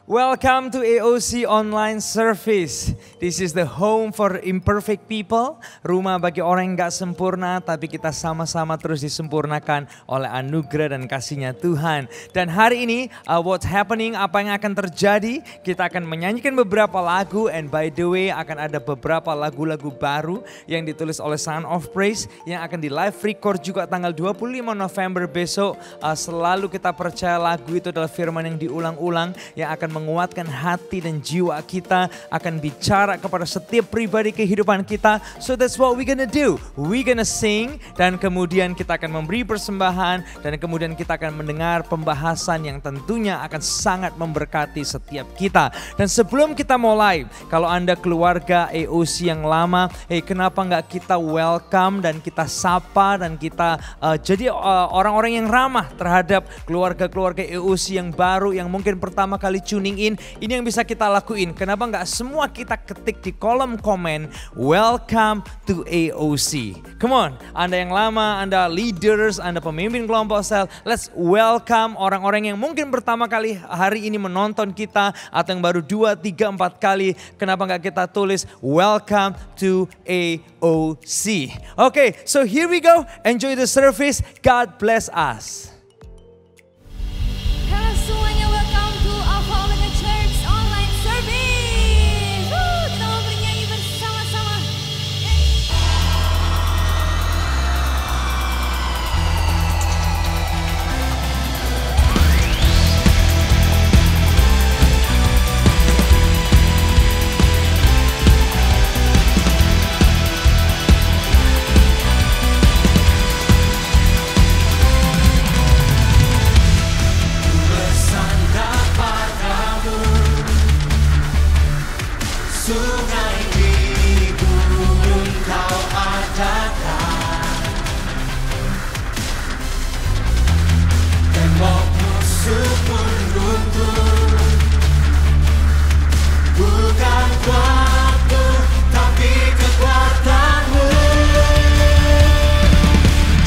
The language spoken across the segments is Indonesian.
Welcome to AOC Online Service. This is the home for imperfect people. Rumah bagi orang yang gak sempurna, tapi kita sama-sama terus disempurnakan oleh anugerah dan kasih-Nya Tuhan. Dan hari ini, what's happening, apa yang akan terjadi, kita akan menyanyikan beberapa lagu. And by the way, akan ada beberapa lagu-lagu baru yang ditulis oleh Sound of Praise, yang akan di live record juga tanggal 25 November besok. Selalu kita percaya lagu itu adalah firman yang diulang-ulang, yang akan menguatkan hati dan jiwa kita, akan bicara kepada setiap pribadi kehidupan kita. So that's what we're gonna do. We're gonna sing, dan kemudian kita akan memberi persembahan, dan kemudian kita akan mendengar pembahasan yang tentunya akan sangat memberkati setiap kita. Dan sebelum kita mulai, kalau Anda keluarga AOC yang lama, kenapa nggak kita welcome dan kita sapa dan kita jadi orang-orang yang ramah terhadap keluarga-keluarga AOC yang baru, yang mungkin pertama kali tuning in. Ini yang bisa kita lakuin. Kenapa nggak semua kita ketik di kolom komen, welcome to AOC. Come on, Anda yang lama, Anda leaders, Anda pemimpin kelompok sel, let's welcome orang-orang yang mungkin pertama kali hari ini menonton kita, atau yang baru 2, 3, 4 kali. Kenapa nggak kita tulis welcome to AOC. Okay, so here we go. Enjoy the service. God bless us. Halo semuanya, welcome to Alpha Church Online Service. Kita mau bernyanyi bersama-sama. Sungai di gurun Kau adakan, tembok musuh pun runtuh. Bukan kuatku, tapi kekuatan-Mu.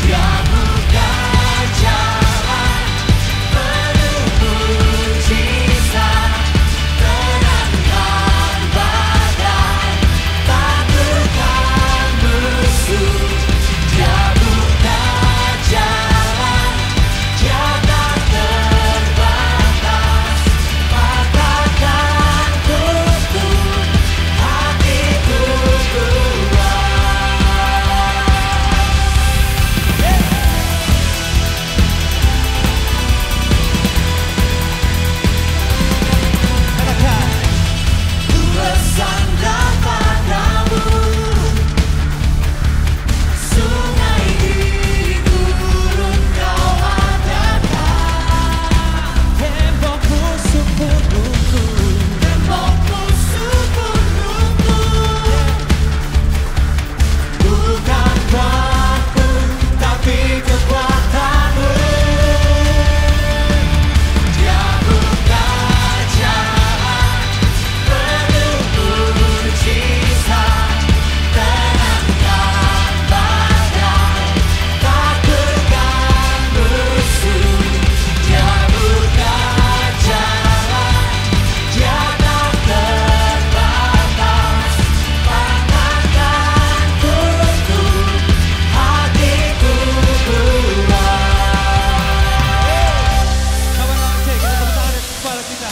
Dia buka jalan penuh mujizat, tenangkan badai, taklukkan musuh. Dia buka jalan, Dia tak terbatas, patahkan tutup hatiku kuat. Ku bersandar padamu, sungai di gurun Kau adakan, tembok musuh pun runtuh. Tembok musuh pun runtuh. Bukan kuatku, tapi kekuatan-Mu. Dia buka jalan penuh mujizat, tenangkan badai, taklukkan musuh. Dia buka jalan, Dia tak terbatas, patahkan tutup hatiku kuat. Kawan oke, kita tepuk tangan di kepala kita.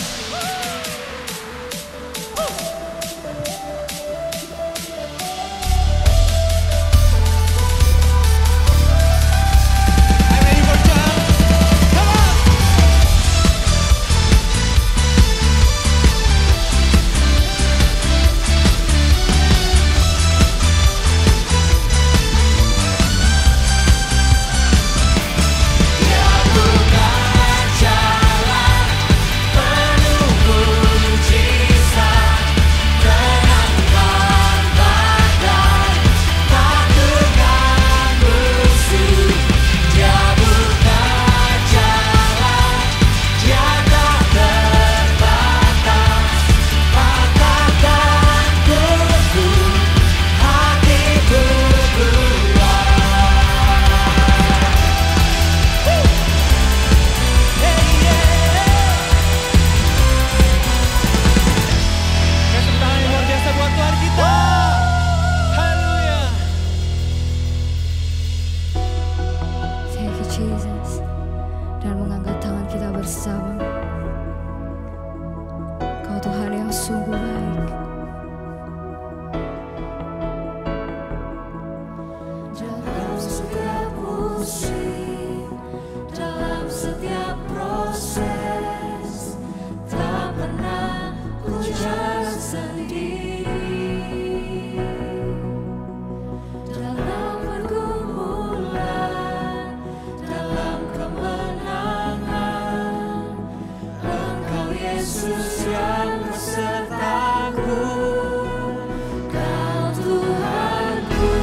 I'm ready for jump. Come on. Dia buka jalan penuh Yesus yang besertaku, Kau Tuhanku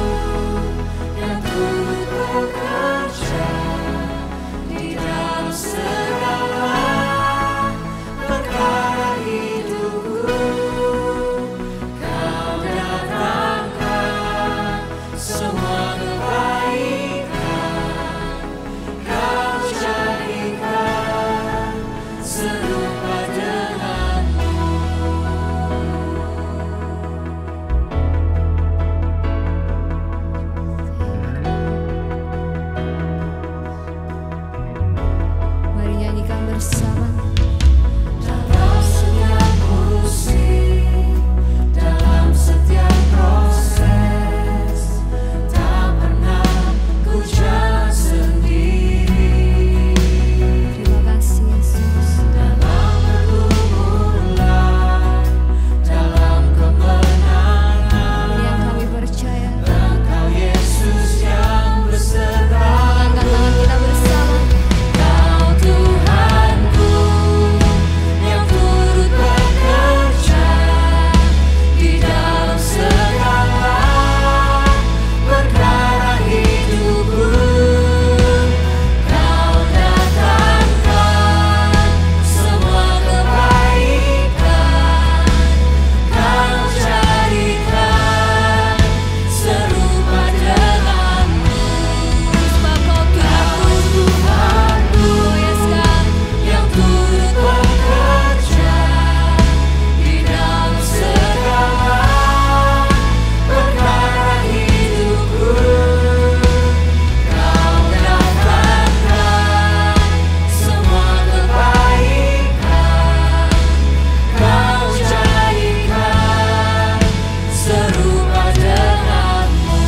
yang turut bekerja di dalam segala perkara hidupku. Kau datangkan semua kebaikan, Kau jadikan serupa denganmu. Mari nyanyikan bersama. Dalam setiap musik, dalam setiap proses, tak pernah ku jalan sendiri. Terima kasih Yesus. Dalam pergumulan, dalam kemenangan, Yang kami percaya. Engkau Yesus yang beserta. Angkat tangan kita bersama. Kau Tuhanku yang turut bekerja di dalam segala perkara hidupku. Kau datangkan semua kebaikan, Kau jadikan serupa denganmu. Sebab Kau Tuhanku. Tuhanku Oh yes God. yang turut bekerja di dalam segala perkara hidupku. Kau datangkan semua kebaikan, Kau jadikan serupa denganmu.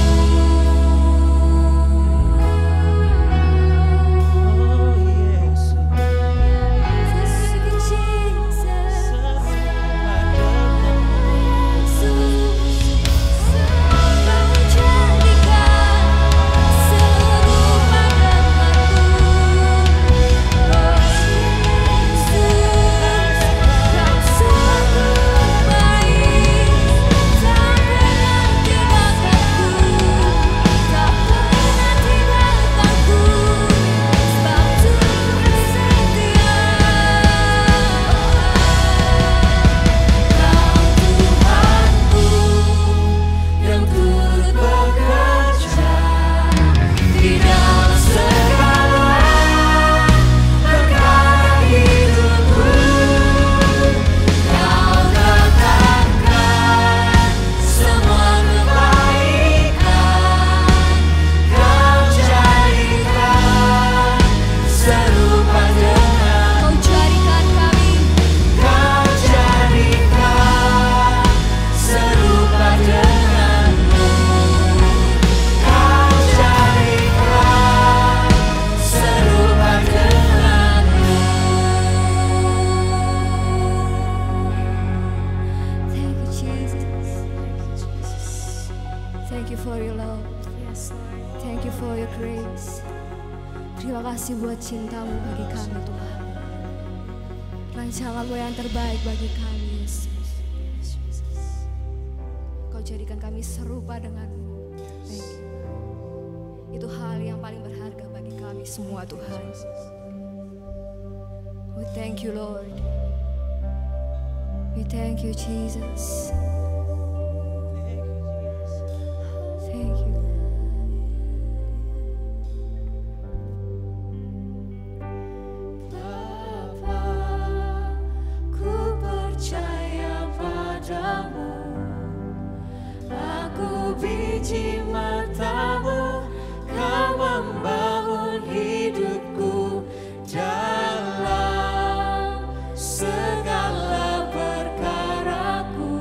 Oh Yesus, Thank you, Jesus. serupa denganmu. Yesus, Kau jadikan serupa denganmu. Oh Yesus, Kau sungguh baik, tak pernah tinggalkanku, tak pernah tinggalkanku, sebab Tuhan setia. Kau Tuhanku yang turut bekerja di dalam segala perkara hidupku. Kau datangkan semua kebaikan, Kau jadikan serupa denganmu. Kau jadikan kami Kau jadikan serupa denganmu. Kau jadikan serupa denganmu. Thank you, Jesus. Thank you for your love. Thank you for your grace. Terima kasih buat cintamu bagi kami, Tuhan. Rancanganmu yang terbaik bagi kami, Yesus. Kau jadikan kami serupa denganmu. Thank you. Itu hal yang paling berharga bagi kami semua, Tuhan. We thank you, Lord. We thank you, Jesus. Thank you. Bapa, ku percaya padamu. Aku biji matamu, Kau membangun hidupku dalam segala perkaraku.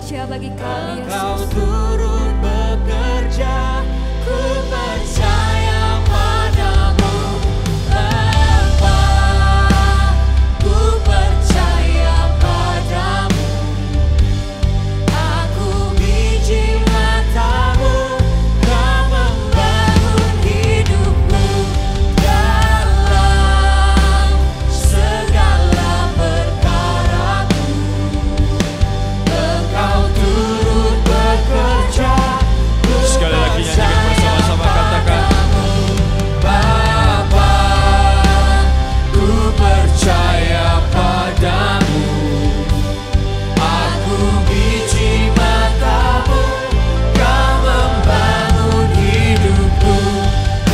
bekerja bagi kami, Engkau Yesus. turut bekerja, ku percaya padamu, Bapa. Ku percaya padamu, aku biji matamu, kau membangun hidupku dalam segala perkaraku. Engkau turut bekerja, ku Sekali lagi nyanyikan bersama-sama, katakan Bapa, ku percaya padamu, aku biji matamu, kau membangun hidupku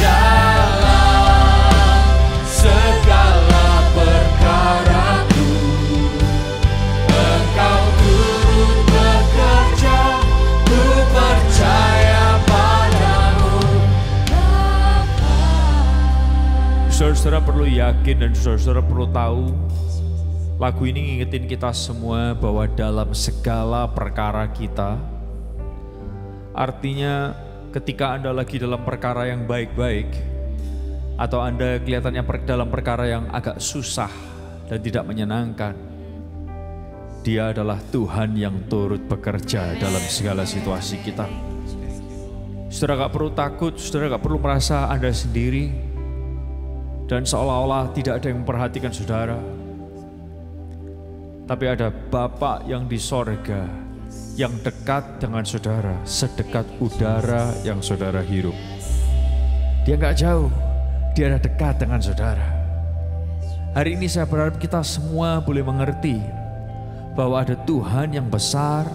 dalam segala perkaraku. Engkau turut bekerja, ku percaya padamu, Bapa. saudara-saudara perlu yakin dan saudara-saudara perlu tahu, lagu ini ngingetin kita semua bahwa dalam segala perkara kita, artinya ketika Anda lagi dalam perkara yang baik-baik, atau Anda kelihatannya dalam perkara yang agak susah dan tidak menyenangkan, Dia adalah Tuhan yang turut bekerja dalam segala situasi kita. Saudara gak perlu takut, saudara gak perlu merasa Anda sendiri, dan seolah-olah tidak ada yang memperhatikan saudara. Tapi ada Bapa yang di sorga, yang dekat dengan saudara, sedekat udara yang saudara hirup. Dia gak jauh, dia ada dekat dengan saudara. Hari ini saya berharap kita semua boleh mengerti bahwa ada Tuhan yang besar,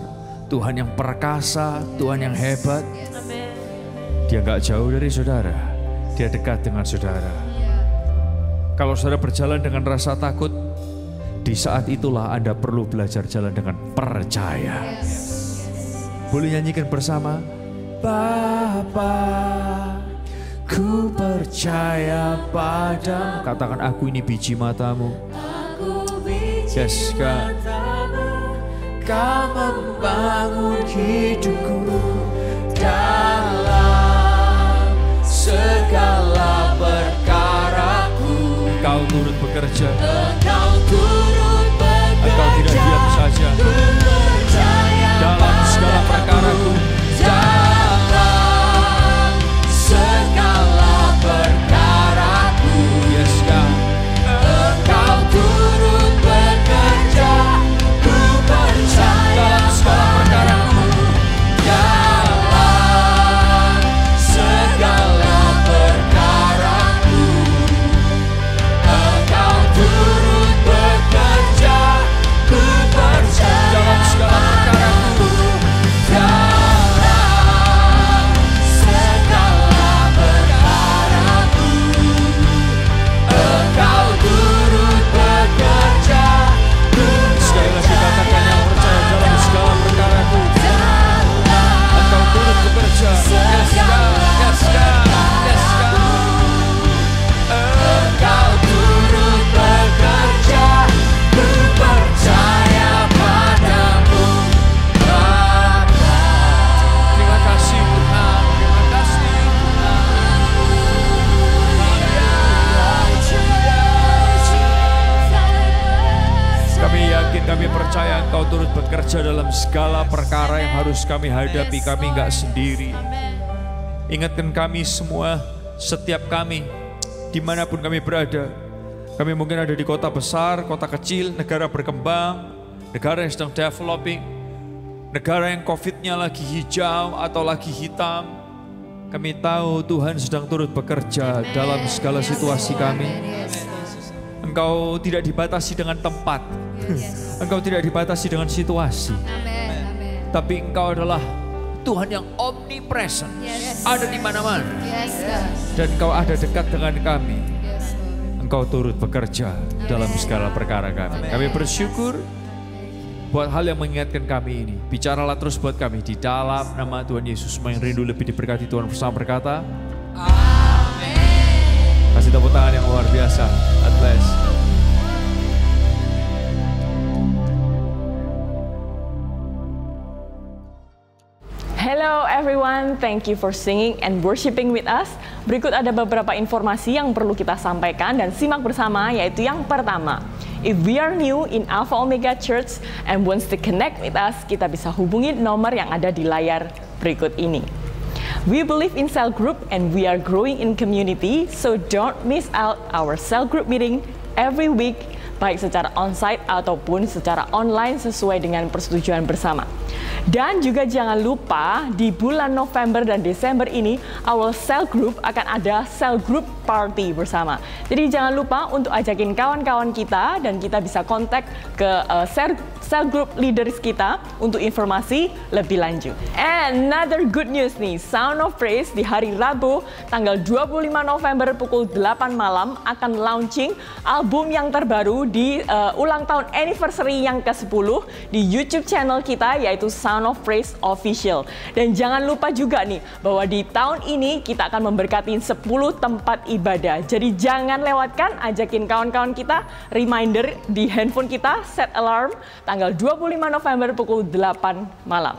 Tuhan yang perkasa, Tuhan yang hebat. Dia gak jauh dari saudara, dia dekat dengan saudara. Kalau saudara berjalan dengan rasa takut, di saat itulah Anda perlu belajar jalan dengan percaya. Boleh nyanyikan bersama? Bapa, ku percaya padamu. Katakan, aku ini biji matamu. Aku biji Yes, God. matamu, kau membangun hidupku dalam segala perkaraku. Engkau turut bekerja, Engkau turut Engkau tidak bekerja, diam saja ku percaya dalam segala perkaraku. dalam segala perkaraku. Yes, God. Engkau turut bekerja, ku percaya Dalam segala perkaraku. dalam segala perkaraku. Engkau turut bekerja, ku percaya Dalam segala perkaraku. dalam segala perkaraku. Engkau turut bekerja, ku Sekali lagi katakan, yang percaya dalam segala perkaraku. Engkau turut bekerja. Yes, God. Yes, God. Yes, God. Engkau turut bekerja, ku percaya padamu, Bapa. Terima kasih Tuhan. Terima kasih Tuhan. Kami yakin, kami percaya Engkau turut bekerja dalam segala perkara yang harus kami hadapi. Kami enggak sendiri. Ingatkan kami semua, setiap kami, dimanapun kami berada. Kami mungkin ada di kota besar, kota kecil, negara berkembang, negara yang sedang developing, negara yang COVID-nya lagi hijau atau lagi hitam. Kami tahu Tuhan sedang turut bekerja dalam segala situasi kami. Engkau tidak dibatasi dengan tempat. Engkau tidak dibatasi dengan situasi. Tapi Engkau adalah Tuhan yang omnipresent. Ada di mana-mana. Dan Engkau ada dekat dengan kami. Engkau turut bekerja dalam segala perkara kami. Kami bersyukur buat hal yang mengingatkan kami ini. Bicaralah terus buat kami di dalam nama Tuhan Yesus. Semua yang rindu lebih diberkati Tuhan bersama berkata, amin. Kasih tepuk tangan yang luar biasa. God bless. Hello everyone, thank you for singing and worshiping with us. Berikut ada beberapa informasi yang perlu kita sampaikan dan simak bersama, yaitu yang pertama. If we are new in Alpha Omega Church and wants to connect with us, kita bisa hubungi nomor yang ada di layar berikut ini. We believe in cell group and we are growing in community, so don't miss out our cell group meeting every week, baik secara onsite ataupun secara online sesuai dengan persetujuan bersama. Dan juga jangan lupa di bulan November dan Desember ini our cell group akan ada cell group party bersama. Jadi jangan lupa untuk ajakin kawan-kawan kita dan kita bisa kontak ke cell group leaders kita untuk informasi lebih lanjut. And another good news nih, Sound of Praise di hari Rabu tanggal 25 November pukul 8 malam akan launching album yang terbaru di ulang tahun anniversary yang ke-10 di YouTube channel kita, yaitu Sound of Praise Official. Dan jangan lupa juga nih bahwa di tahun ini kita akan memberkati 10 tempat ibadah. Jadi jangan lewatkan, ajakin kawan-kawan kita, reminder di handphone kita, set alarm tanggal 25 November pukul 8 malam.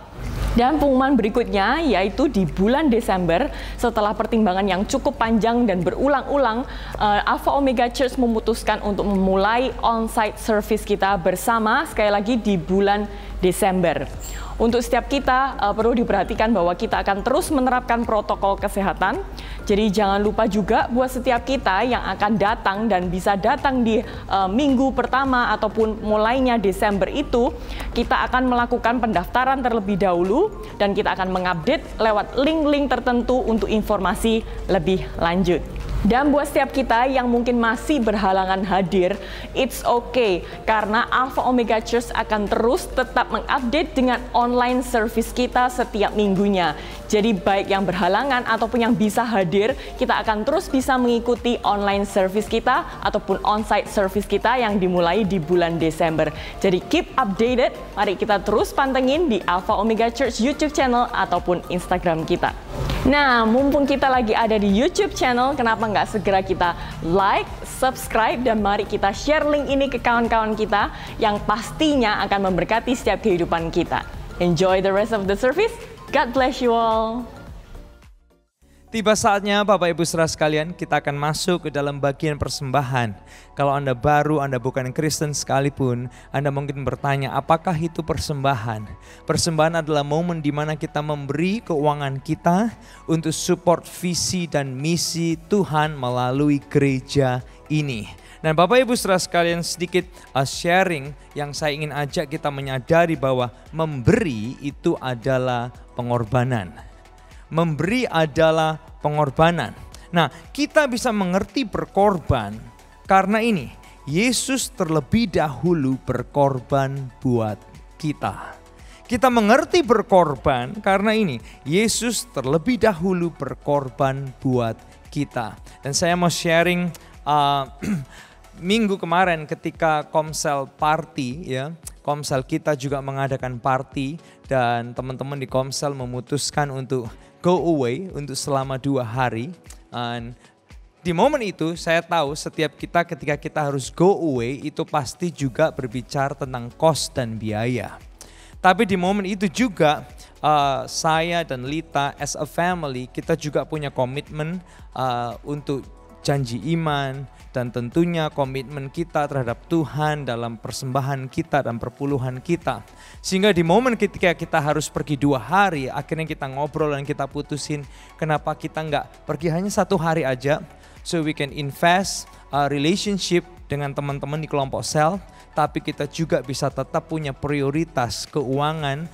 Dan pengumuman berikutnya yaitu di bulan Desember, setelah pertimbangan yang cukup panjang dan berulang-ulang, Alpha Omega Church memutuskan untuk memulai on-site service kita bersama sekali lagi di bulan Desember. Untuk setiap kita perlu diperhatikan bahwa kita akan terus menerapkan protokol kesehatan. Jadi jangan lupa juga buat setiap kita yang akan datang dan bisa datang di minggu pertama ataupun mulainya Desember itu, kita akan melakukan pendaftaran terlebih dahulu dan kita akan mengupdate lewat link-link tertentu untuk informasi lebih lanjut. Dan buat setiap kita yang mungkin masih berhalangan hadir, it's okay, karena Alpha Omega Church akan terus tetap mengupdate dengan online service kita setiap minggunya. Jadi baik yang berhalangan ataupun yang bisa hadir, kita akan terus bisa mengikuti online service kita ataupun on-site service kita yang dimulai di bulan Desember. Jadi keep updated, mari kita terus pantengin di Alpha Omega Church YouTube channel ataupun Instagram kita. Nah, mumpung kita lagi ada di YouTube channel, kenapa nggak segera kita like, subscribe, dan mari kita share link ini ke kawan-kawan kita yang pastinya akan memberkati setiap kehidupan kita. Enjoy the rest of the service. God bless you all. Tiba saatnya Bapak Ibu Saudara sekalian, kita akan masuk ke dalam bagian persembahan. Kalau Anda baru, Anda bukan Kristen sekalipun, Anda mungkin bertanya, apakah itu persembahan? Persembahan adalah momen di mana kita memberi keuangan kita untuk support visi dan misi Tuhan melalui gereja ini. Dan Bapak Ibu Saudara sekalian, sedikit sharing yang saya ingin ajak kita menyadari bahwa memberi itu adalah pengorbanan. Memberi adalah pengorbanan. Nah, kita bisa mengerti berkorban karena ini, Yesus terlebih dahulu berkorban buat kita. Kita mengerti berkorban karena ini, Yesus terlebih dahulu berkorban buat kita. Dan saya mau sharing minggu kemarin ketika Komsel party, ya, Komsel kita juga mengadakan party dan teman-teman di Komsel memutuskan untuk go away untuk selama 2 hari. Dan di momen itu saya tahu setiap kita ketika kita harus go away itu pasti juga berbicara tentang cost dan biaya. Tapi di momen itu juga saya dan Lita as a family kita juga punya komitmen untuk janji iman dan tentunya komitmen kita terhadap Tuhan dalam persembahan kita dan perpuluhan kita. Sehingga di momen ketika kita harus pergi 2 hari, akhirnya kita ngobrol dan kita putusin kenapa kita nggak pergi hanya 1 hari aja. So we can invest relationship dengan teman-teman di kelompok sel, tapi kita juga bisa tetap punya prioritas keuangan,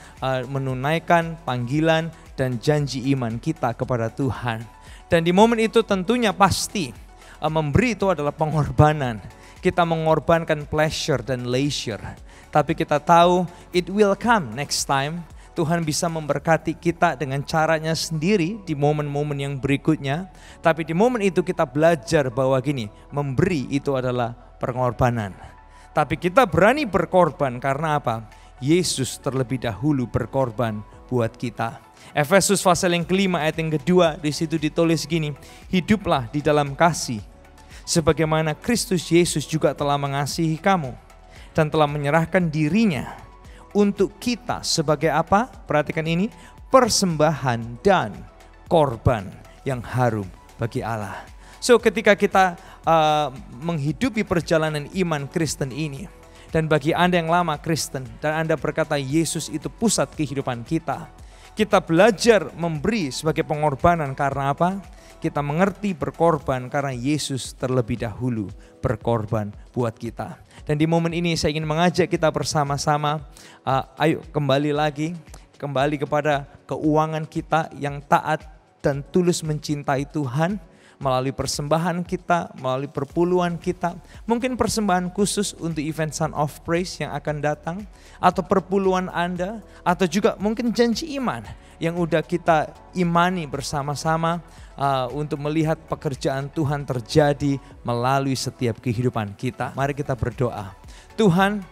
menunaikan panggilan dan janji iman kita kepada Tuhan. Dan di momen itu tentunya pasti memberi itu adalah pengorbanan. Kita mengorbankan pleasure dan leisure. Tapi kita tahu it will come next time. Tuhan bisa memberkati kita dengan caranya sendiri di momen-momen yang berikutnya. Tapi di momen itu kita belajar bahwa gini, memberi itu adalah pengorbanan. Tapi kita berani berkorban karena apa? Yesus terlebih dahulu berkorban buat kita. Efesus pasal yang kelima ayat yang kedua, di situ ditulis gini, hiduplah di dalam kasih, sebagaimana Kristus Yesus juga telah mengasihi kamu dan telah menyerahkan dirinya untuk kita sebagai apa? Perhatikan ini, persembahan dan korban yang harum bagi Allah. So ketika kita menghidupi perjalanan iman Kristen ini, dan bagi Anda yang lama Kristen dan Anda berkata Yesus itu pusat kehidupan kita, kita belajar memberi sebagai pengorbanan karena apa? Kita mengerti berkorban karena Yesus terlebih dahulu berkorban buat kita. Dan di momen ini saya ingin mengajak kita bersama-sama, ayo kembali kepada keuangan kita yang taat dan tulus mencintai Tuhan. Melalui persembahan kita, melalui perpuluhan kita, mungkin persembahan khusus untuk event Son of Praise yang akan datang, atau perpuluhan Anda, atau juga mungkin janji iman yang udah kita imani bersama-sama untuk melihat pekerjaan Tuhan terjadi melalui setiap kehidupan kita. Mari kita berdoa. Tuhan,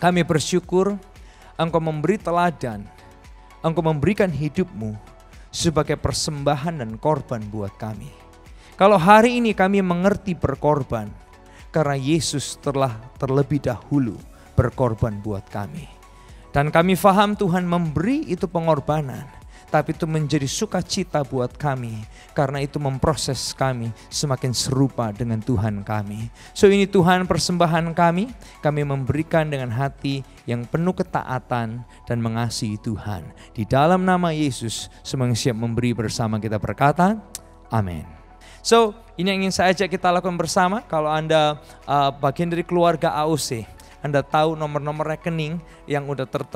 kami bersyukur Engkau memberi teladan, Engkau memberikan hidup-Mu sebagai persembahan dan korban buat kami. Kalau hari ini kami mengerti berkorban, karena Yesus telah terlebih dahulu berkorban buat kami. Dan kami faham Tuhan memberi itu pengorbanan, tapi itu menjadi sukacita buat kami, karena itu memproses kami semakin serupa dengan Tuhan kami. So ini Tuhan persembahan kami memberikan dengan hati yang penuh ketaatan dan mengasihi Tuhan. Di dalam nama Yesus, semua yang siap memberi bersama kita berkata, amin. So, ini yang ingin saya ajak kita lakukan bersama. Kalau Anda bagian dari keluarga AOC, Anda tahu nomor-nomor rekening yang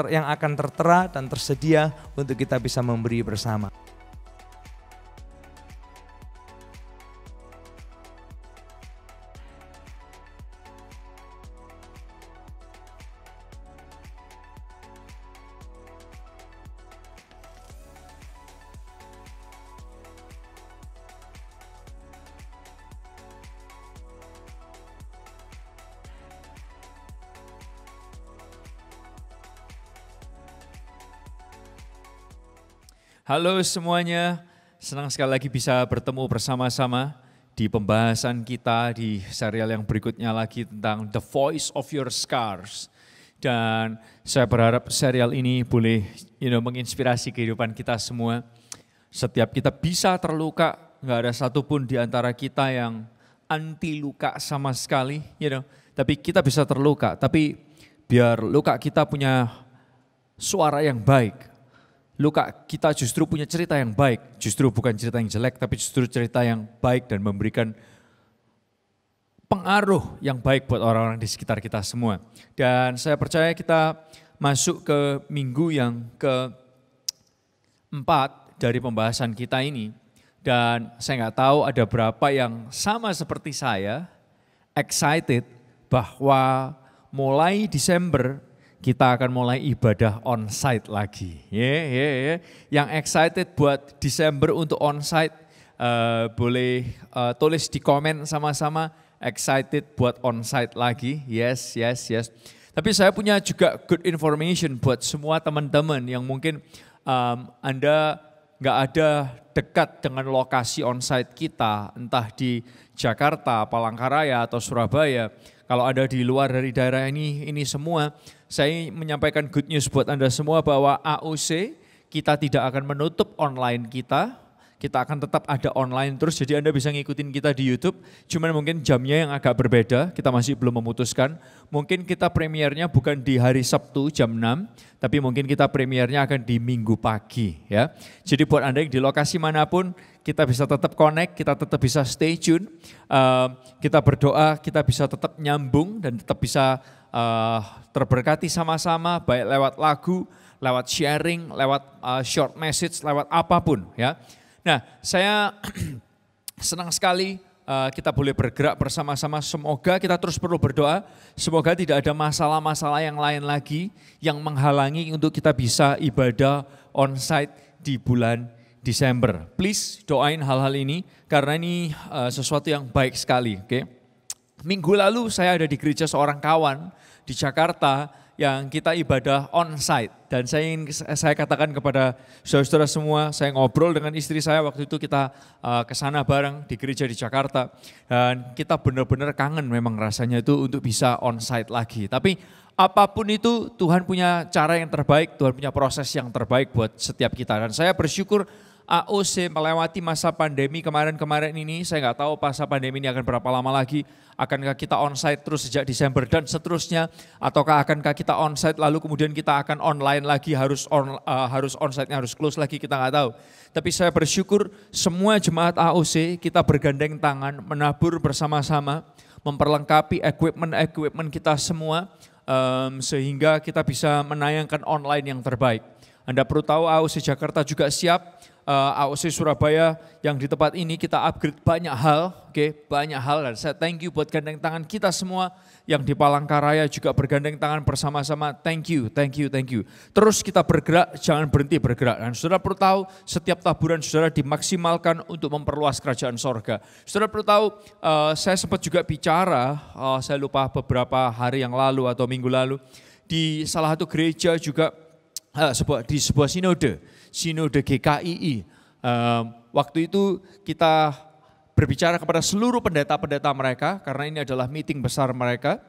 yang akan tertera dan tersedia untuk kita bisa memberi bersama. Halo semuanya, senang sekali lagi bisa bertemu bersama-sama di pembahasan kita di serial yang berikutnya lagi tentang The Voice of Your Scars. Dan saya berharap serial ini boleh menginspirasi kehidupan kita semua. Setiap kita bisa terluka, gak ada satupun di antara kita yang anti luka sama sekali. Tapi kita bisa terluka, tapi biar luka kita punya suara yang baik. Luka kita justru punya cerita yang baik, justru bukan cerita yang jelek, tapi justru cerita yang baik dan memberikan pengaruh yang baik buat orang-orang di sekitar kita semua. Dan saya percaya kita masuk ke minggu yang keempat dari pembahasan kita ini. Dan saya nggak tahu ada berapa yang sama seperti saya, excited bahwa mulai Desember, kita akan mulai ibadah onsite lagi. Yang excited buat Desember untuk onsite, boleh tulis di komen sama-sama, excited buat onsite lagi. Yes. Tapi saya punya juga good information buat semua teman-teman yang mungkin Anda nggak ada dekat dengan lokasi onsite kita, entah di Jakarta, Palangkaraya, atau Surabaya. Kalau ada di luar dari daerah ini semua, saya menyampaikan good news buat Anda semua bahwa AOC kita tidak akan menutup online kita akan tetap ada online terus, jadi Anda bisa ngikutin kita di YouTube, cuman mungkin jamnya yang agak berbeda, kita masih belum memutuskan. Mungkin kita premiernya bukan di hari Sabtu jam 6, tapi mungkin kita premiernya akan di Minggu pagi ya. Jadi buat Anda yang di lokasi manapun, kita bisa tetap connect, kita tetap bisa stay tune, kita berdoa, kita bisa tetap nyambung dan tetap bisa terberkati sama-sama, baik lewat lagu, lewat sharing, lewat short message, lewat apapun ya. Nah, saya senang sekali kita boleh bergerak bersama-sama. Semoga kita terus perlu berdoa, semoga tidak ada masalah-masalah yang lain lagi yang menghalangi untuk kita bisa ibadah onsite di bulan Desember. Please doain hal-hal ini karena ini sesuatu yang baik sekali. Okay? Minggu lalu saya ada di gereja seorang kawan di Jakarta yang kita ibadah on-site. Dan saya katakan kepada saudara-saudara semua, saya ngobrol dengan istri saya waktu itu kita ke sana bareng di gereja di Jakarta. Dan kita benar-benar kangen memang rasanya itu untuk bisa on-site lagi. Tapi apapun itu Tuhan punya cara yang terbaik, Tuhan punya proses yang terbaik buat setiap kita. Dan saya bersyukur AOC melewati masa pandemi kemarin-kemarin ini, saya nggak tahu masa pandemi ini akan berapa lama lagi, akankah kita onsite terus sejak Desember dan seterusnya, ataukah akankah kita onsite lalu kemudian kita akan online lagi, harus onsite-nya harus close lagi, kita nggak tahu. Tapi saya bersyukur semua jemaat AOC kita bergandeng tangan, menabur bersama-sama, memperlengkapi equipment kita semua, sehingga kita bisa menayangkan online yang terbaik. Anda perlu tahu AOC Jakarta juga siap. AOC Surabaya yang di tempat ini kita upgrade banyak hal, banyak hal, dan saya thank you buat gandeng tangan kita semua yang di Palangkaraya juga bergandeng tangan bersama-sama, thank you. Terus kita bergerak, jangan berhenti bergerak. Dan saudara perlu tahu setiap taburan saudara dimaksimalkan untuk memperluas kerajaan sorga. Saudara perlu tahu, saya sempat juga bicara, saya lupa beberapa hari yang lalu atau minggu lalu, di salah satu gereja juga, di sebuah sinode GKII. Waktu itu kita berbicara kepada seluruh pendeta-pendeta mereka, karena ini adalah meeting besar mereka.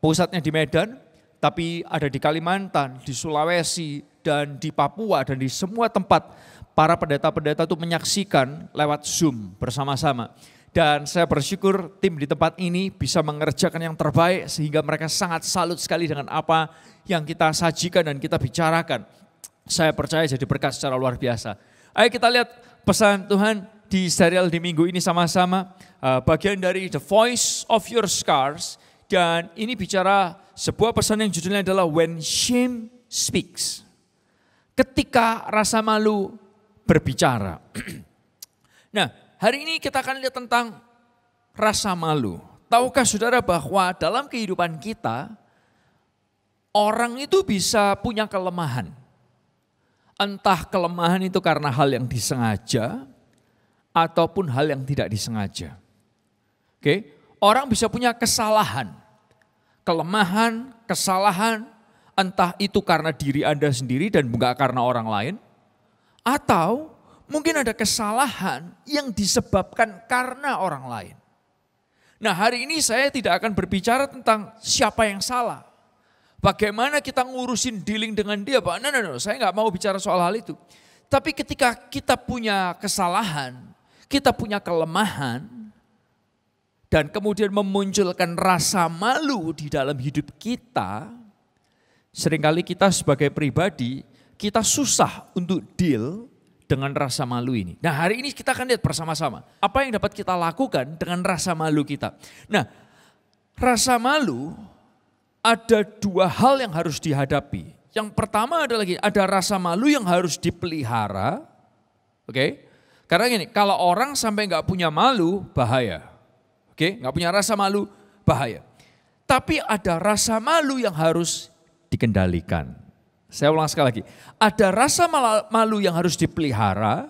Pusatnya di Medan, tapi ada di Kalimantan, di Sulawesi, dan di Papua, dan di semua tempat para pendeta-pendeta itu menyaksikan lewat Zoom bersama-sama. Dan saya bersyukur tim di tempat ini bisa mengerjakan yang terbaik sehingga mereka sangat salut sekali dengan apa yang kita sajikan dan kita bicarakan. Saya percaya jadi berkat secara luar biasa. Ayo kita lihat pesan Tuhan di serial di minggu ini sama-sama. Bagian dari The Voice of Your Scars. Dan ini bicara sebuah pesan yang judulnya adalah When Shame Speaks. Ketika rasa malu berbicara. Nah, hari ini kita akan lihat tentang rasa malu. Tahukah saudara bahwa dalam kehidupan kita, orang itu bisa punya kelemahan. Entah kelemahan itu karena hal yang disengaja ataupun hal yang tidak disengaja. Orang bisa punya kesalahan, kelemahan, kesalahan, entah itu karena diri Anda sendiri dan bukan karena orang lain, atau mungkin ada kesalahan yang disebabkan karena orang lain. Nah, hari ini saya tidak akan berbicara tentang siapa yang salah. Bagaimana kita ngurusin dealing dengan dia, Pak? No, saya nggak mau bicara soal hal itu. Tapi ketika kita punya kesalahan, kita punya kelemahan, dan kemudian memunculkan rasa malu di dalam hidup kita, seringkali kita sebagai pribadi, kita susah untuk deal dengan rasa malu ini. Nah, hari ini kita akan lihat bersama-sama apa yang dapat kita lakukan dengan rasa malu kita. Nah, rasa malu ada dua hal yang harus dihadapi. Yang pertama adalah ada rasa malu yang harus dipelihara. Karena gini, kalau orang sampai nggak punya malu, bahaya. Nggak punya rasa malu, bahaya. Tapi ada rasa malu yang harus dikendalikan. Saya ulang sekali lagi. Ada rasa malu yang harus dipelihara,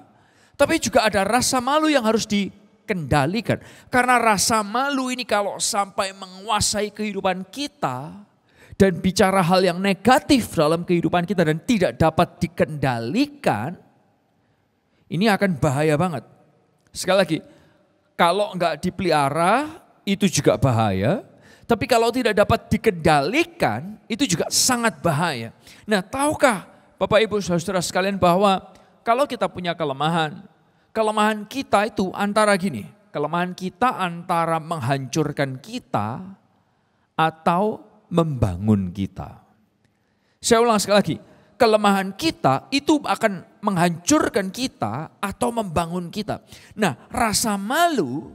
tapi juga ada rasa malu yang harus dikendalikan. Karena rasa malu ini kalau sampai menguasai kehidupan kita dan bicara hal yang negatif dalam kehidupan kita dan tidak dapat dikendalikan, ini akan bahaya banget. Sekali lagi, kalau enggak dipelihara itu juga bahaya, tapi kalau tidak dapat dikendalikan itu juga sangat bahaya. Nah, tahukah Bapak Ibu Saudara sekalian bahwa kalau kita punya kelemahan kita itu antara gini, kelemahan kita antara menghancurkan kita atau membangun kita. Saya ulang sekali lagi, kelemahan kita itu akan menghancurkan kita atau membangun kita. Nah, rasa malu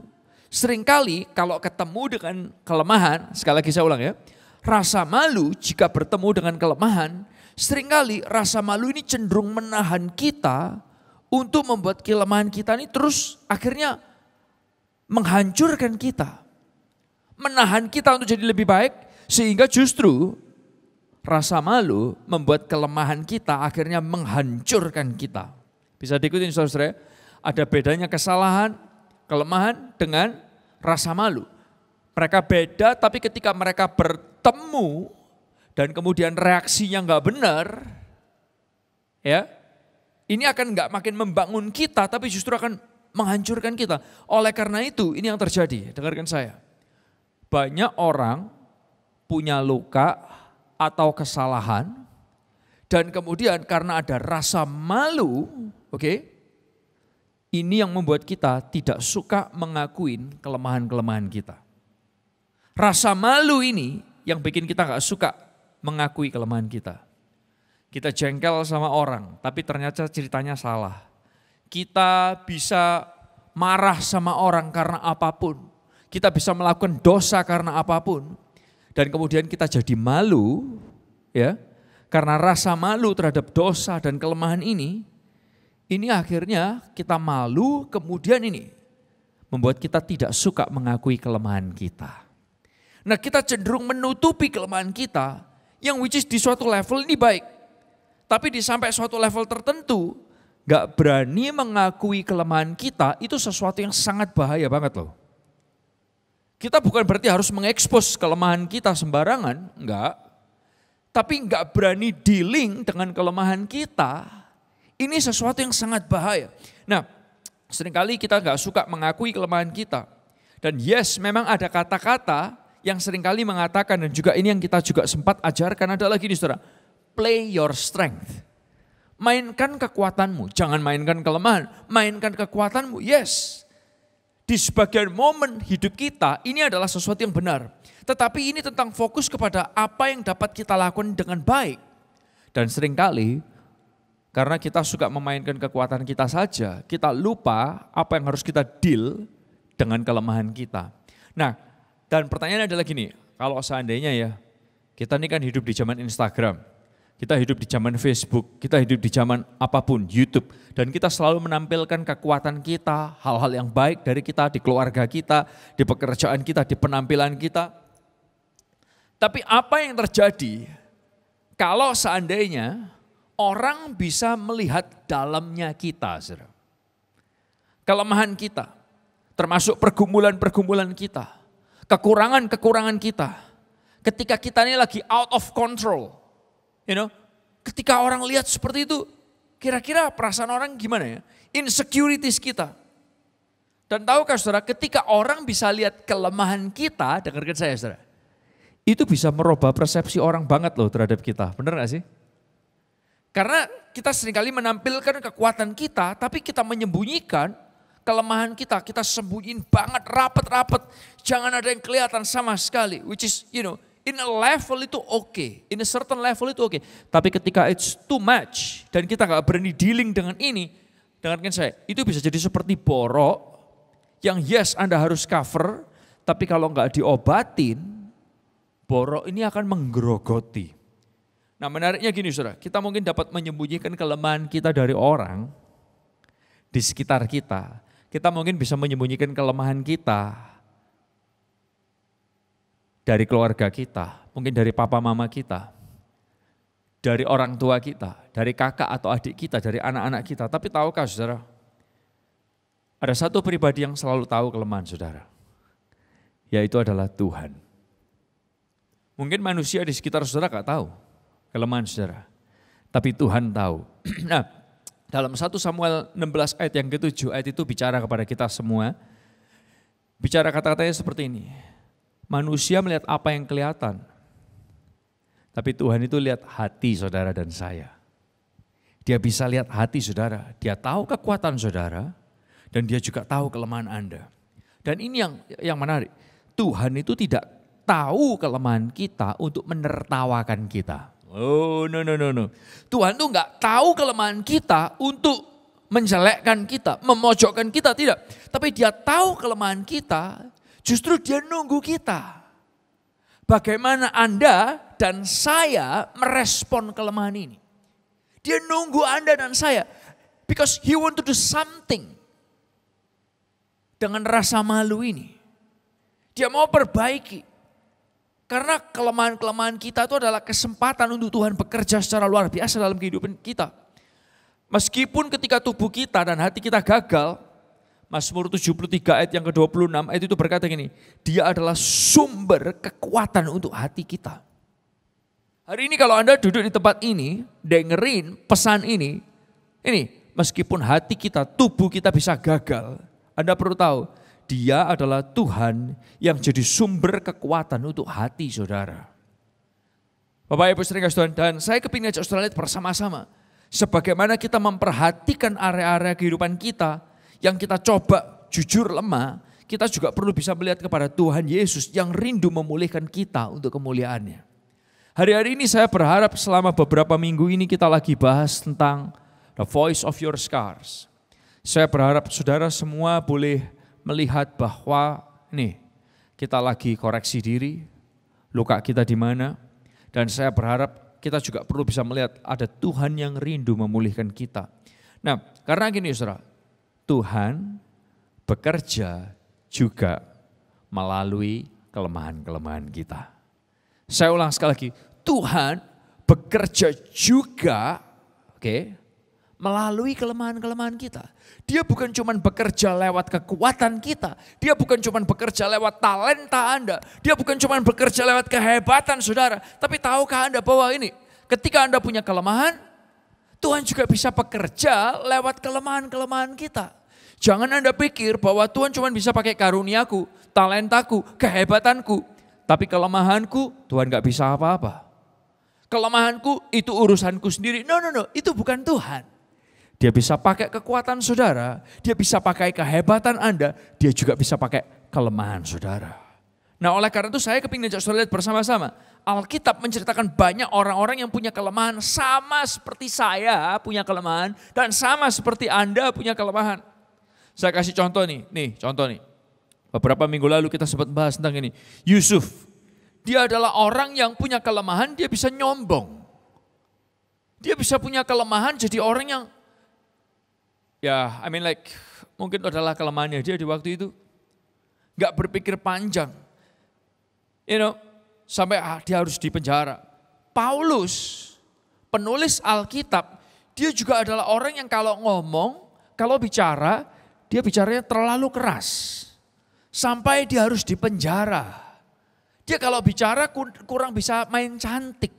seringkali kalau ketemu dengan kelemahan, sekali lagi saya ulang ya, rasa malu jika bertemu dengan kelemahan, seringkali rasa malu ini cenderung menahan kita untuk membuat kelemahan kita ini terus akhirnya menghancurkan kita. Menahan kita untuk jadi lebih baik, sehingga justru rasa malu membuat kelemahan kita akhirnya menghancurkan kita. Bisa diikutin saudara, ada bedanya kesalahan, kelemahan dengan rasa malu. Mereka beda, tapi ketika mereka bertemu dan kemudian reaksinya nggak benar, ya, ini akan nggak makin membangun kita, tapi justru akan menghancurkan kita. Oleh karena itu, ini yang terjadi. Dengarkan saya. Banyak orang punya luka atau kesalahan, dan kemudian karena ada rasa malu, oke, ini yang membuat kita tidak suka mengakuin kelemahan-kelemahan kita. Rasa malu ini yang bikin kita gak suka mengakui kelemahan kita. Kita jengkel sama orang, tapi ternyata ceritanya salah. Kita bisa marah sama orang karena apapun. Kita bisa melakukan dosa karena apapun. Dan kemudian kita jadi malu, ya, karena rasa malu terhadap dosa dan kelemahan ini akhirnya kita malu, kemudian ini membuat kita tidak suka mengakui kelemahan kita. Nah, kita cenderung menutupi kelemahan kita, yang which is di suatu level ini baik. Tapi di sampai suatu level tertentu, gak berani mengakui kelemahan kita, itu sesuatu yang sangat bahaya banget loh. Kita bukan berarti harus mengekspos kelemahan kita sembarangan, enggak. Tapi gak berani dealing dengan kelemahan kita, ini sesuatu yang sangat bahaya. Nah, seringkali kita gak suka mengakui kelemahan kita. Dan yes, memang ada kata-kata yang seringkali mengatakan, dan juga ini yang kita juga sempat ajarkan adalah gini saudara, play your strength. Mainkan kekuatanmu, jangan mainkan kelemahan, mainkan kekuatanmu, yes. Di sebagian momen hidup kita, ini adalah sesuatu yang benar. Tetapi ini tentang fokus kepada apa yang dapat kita lakukan dengan baik. Dan seringkali, karena kita suka memainkan kekuatan kita saja, kita lupa apa yang harus kita deal dengan kelemahan kita. Nah, dan pertanyaannya adalah gini, kalau seandainya ya, kita ini kan hidup di zaman Instagram, kita hidup di zaman Facebook, kita hidup di zaman apapun, YouTube, dan kita selalu menampilkan kekuatan kita, hal-hal yang baik dari kita, di keluarga kita, di pekerjaan kita, di penampilan kita. Tapi apa yang terjadi kalau seandainya orang bisa melihat dalamnya kita, saudara. Kelemahan kita, termasuk pergumulan-pergumulan kita, kekurangan-kekurangan kita. Ketika kita ini lagi out of control, ketika orang lihat seperti itu, kira-kira perasaan orang gimana ya? Insecurities kita. Dan tahukah saudara, ketika orang bisa lihat kelemahan kita, dengarkan saya saudara, itu bisa merubah persepsi orang banget loh terhadap kita, benar gak sih? Karena kita seringkali menampilkan kekuatan kita, tapi kita menyembunyikan kelemahan kita. Kita sembunyiin banget, rapet-rapet. Jangan ada yang kelihatan sama sekali. Which is, in a level itu oke. In a certain level itu oke. Tapi ketika it's too much, dan kita gak berani dealing dengan ini, dengarkan saya, itu bisa jadi seperti borok, yang yes Anda harus cover, tapi kalau gak diobatin, borok ini akan menggerogoti. Nah menariknya gini saudara, kita mungkin dapat menyembunyikan kelemahan kita dari orang di sekitar kita. Kita mungkin bisa menyembunyikan kelemahan kita dari keluarga kita, mungkin dari papa mama kita, dari orang tua kita, dari kakak atau adik kita, dari anak-anak kita. Tapi tahukah saudara, ada satu pribadi yang selalu tahu kelemahan saudara, yaitu adalah Tuhan. Mungkin manusia di sekitar saudara gak tahu kelemahan saudara, tapi Tuhan tahu. Nah, dalam 1 Samuel 16 ayat yang ke-7, ayat itu bicara kepada kita semua, bicara kata-katanya seperti ini, manusia melihat apa yang kelihatan, tapi Tuhan itu lihat hati saudara dan saya. Dia bisa lihat hati saudara, dia tahu kekuatan saudara, dan dia juga tahu kelemahan Anda. Dan ini yang menarik, Tuhan itu tidak tahu kelemahan kita untuk menertawakan kita. Oh no. Tuhan tuh nggak tahu kelemahan kita untuk menjelekkan kita, memojokkan kita, tidak. Tapi dia tahu kelemahan kita, justru dia nunggu kita. Bagaimana Anda dan saya merespon kelemahan ini. Dia nunggu Anda dan saya. Because he want to do something. Dengan rasa malu ini. Dia mau perbaiki. Karena kelemahan-kelemahan kita itu adalah kesempatan untuk Tuhan bekerja secara luar biasa dalam kehidupan kita. Meskipun ketika tubuh kita dan hati kita gagal, Mazmur 73 ayat yang ke-26 ayat itu berkata gini, dia adalah sumber kekuatan untuk hati kita. Hari ini kalau Anda duduk di tempat ini, dengerin pesan ini meskipun hati kita, tubuh kita bisa gagal, Anda perlu tahu, Dia adalah Tuhan yang jadi sumber kekuatan untuk hati saudara. Bapak Ibu sering kasih Tuhan, dan saya kepingin ajak saudara lihat bersama-sama. Sebagaimana kita memperhatikan area-area kehidupan kita, yang kita coba jujur lemah, kita juga perlu bisa melihat kepada Tuhan Yesus yang rindu memulihkan kita untuk kemuliaannya. Hari-hari ini saya berharap selama beberapa minggu ini kita lagi bahas tentang the voice of your scars. Saya berharap saudara semua boleh melihat bahwa kita lagi koreksi diri, luka kita di mana. Dan saya berharap kita juga perlu bisa melihat ada Tuhan yang rindu memulihkan kita. Nah, karena gini saudara, Tuhan bekerja juga melalui kelemahan-kelemahan kita. Saya ulang sekali lagi, Tuhan bekerja juga melalui kelemahan-kelemahan kita. Dia bukan cuma bekerja lewat kekuatan kita. Dia bukan cuma bekerja lewat talenta Anda. Dia bukan cuma bekerja lewat kehebatan saudara. Tapi tahukah Anda bahwa ketika Anda punya kelemahan, Tuhan juga bisa bekerja lewat kelemahan-kelemahan kita. Jangan Anda pikir bahwa Tuhan cuma bisa pakai karuniaku, talentaku, kehebatanku. Tapi kelemahanku, Tuhan gak bisa apa-apa. Kelemahanku itu urusanku sendiri. No, itu bukan Tuhan. Dia bisa pakai kekuatan saudara, dia bisa pakai kehebatan Anda, dia juga bisa pakai kelemahan saudara. Nah oleh karena itu saya kepingin ajak saudara lihat bersama-sama. Alkitab menceritakan banyak orang-orang yang punya kelemahan sama seperti saya punya kelemahan dan sama seperti Anda punya kelemahan. Saya kasih contoh nih. Beberapa minggu lalu kita sempat bahas tentang ini. Yusuf, dia adalah orang yang punya kelemahan, dia bisa nyombong. Dia bisa punya kelemahan jadi orang yang, mungkin adalah kelemahannya dia di waktu itu. Gak berpikir panjang. Sampai dia harus dipenjara. Paulus, penulis Alkitab, dia juga adalah orang yang kalau ngomong, kalau bicara, dia bicaranya terlalu keras. Sampai dia harus dipenjara. Dia kalau bicara kurang bisa main cantik.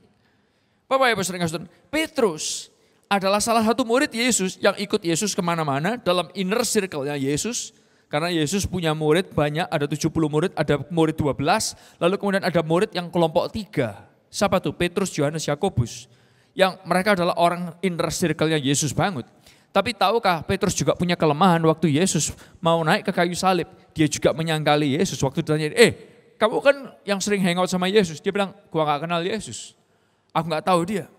Bapak Ibu sering kasih, Petrus adalah salah satu murid Yesus yang ikut Yesus kemana-mana dalam inner circle-nya Yesus. Karena Yesus punya murid banyak, ada 70 murid, ada murid 12. Lalu kemudian ada murid yang kelompok 3. Siapa tuh? Petrus, Yohanes, Yakobus. Yang mereka adalah orang inner circle-nya Yesus banget. Tapi tahukah Petrus juga punya kelemahan waktu Yesus mau naik ke kayu salib. Dia juga menyangkali Yesus waktu ditanya, kamu kan yang sering hangout sama Yesus. Dia bilang, gua gak kenal Yesus. Aku gak tahu dia.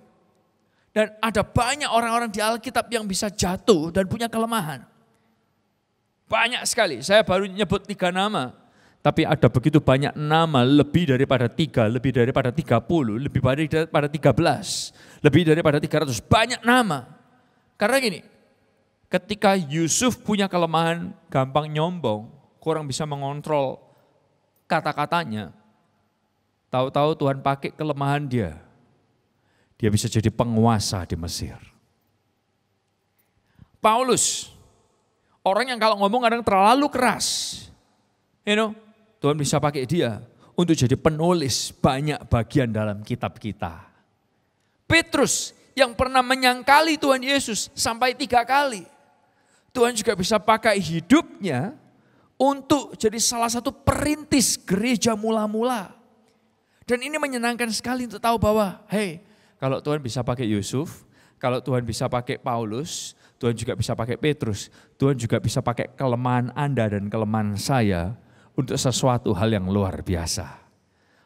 Dan ada banyak orang-orang di Alkitab yang bisa jatuh dan punya kelemahan. Banyak sekali, saya baru nyebut 3 nama. Tapi ada begitu banyak nama, lebih daripada 3, lebih daripada 30, lebih daripada 13, lebih daripada 300. Banyak nama. Karena gini, ketika Yusuf punya kelemahan, gampang nyombong, kurang bisa mengontrol kata-katanya. Tahu-tahu Tuhan pakai kelemahan dia. Dia bisa jadi penguasa di Mesir. Paulus, orang yang kalau ngomong kadang terlalu keras. Tuhan bisa pakai dia untuk jadi penulis banyak bagian dalam kitab kita. Petrus yang pernah menyangkali Tuhan Yesus sampai 3 kali. Tuhan juga bisa pakai hidupnya untuk jadi salah satu perintis gereja mula-mula. Dan ini menyenangkan sekali untuk tahu bahwa, kalau Tuhan bisa pakai Yusuf, kalau Tuhan bisa pakai Paulus, Tuhan juga bisa pakai Petrus. Tuhan juga bisa pakai kelemahan Anda dan kelemahan saya untuk sesuatu hal yang luar biasa.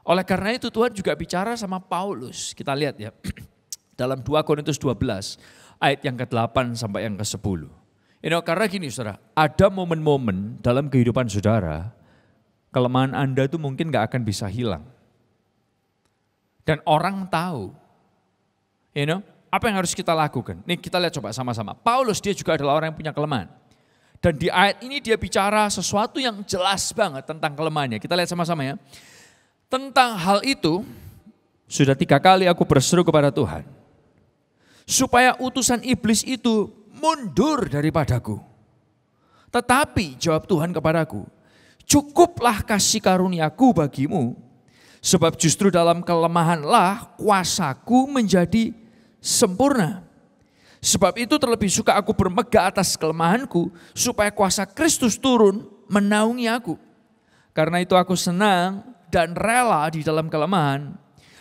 Oleh karena itu Tuhan juga bicara sama Paulus. Kita lihat ya, dalam 2 Korintus 12 ayat yang ke-8 sampai yang ke-10. Karena gini saudara, ada momen-momen dalam kehidupan saudara, kelemahan Anda itu mungkin gak akan bisa hilang. Dan orang tahu, apa yang harus kita lakukan? Nih kita lihat coba sama-sama. Paulus dia juga adalah orang yang punya kelemahan. Dan di ayat ini dia bicara sesuatu yang jelas banget tentang kelemahannya. Kita lihat sama-sama ya. Tentang hal itu, sudah 3 kali aku berseru kepada Tuhan. Supaya utusan iblis itu mundur daripadaku. Tetapi jawab Tuhan kepadaku, cukuplah kasih karuniaku bagimu. Sebab justru dalam kelemahanlah kuasaku menjadi sempurna. Sebab itu terlebih suka aku bermegah atas kelemahanku, supaya kuasa Kristus turun menaungi aku. Karena itu aku senang dan rela di dalam kelemahan,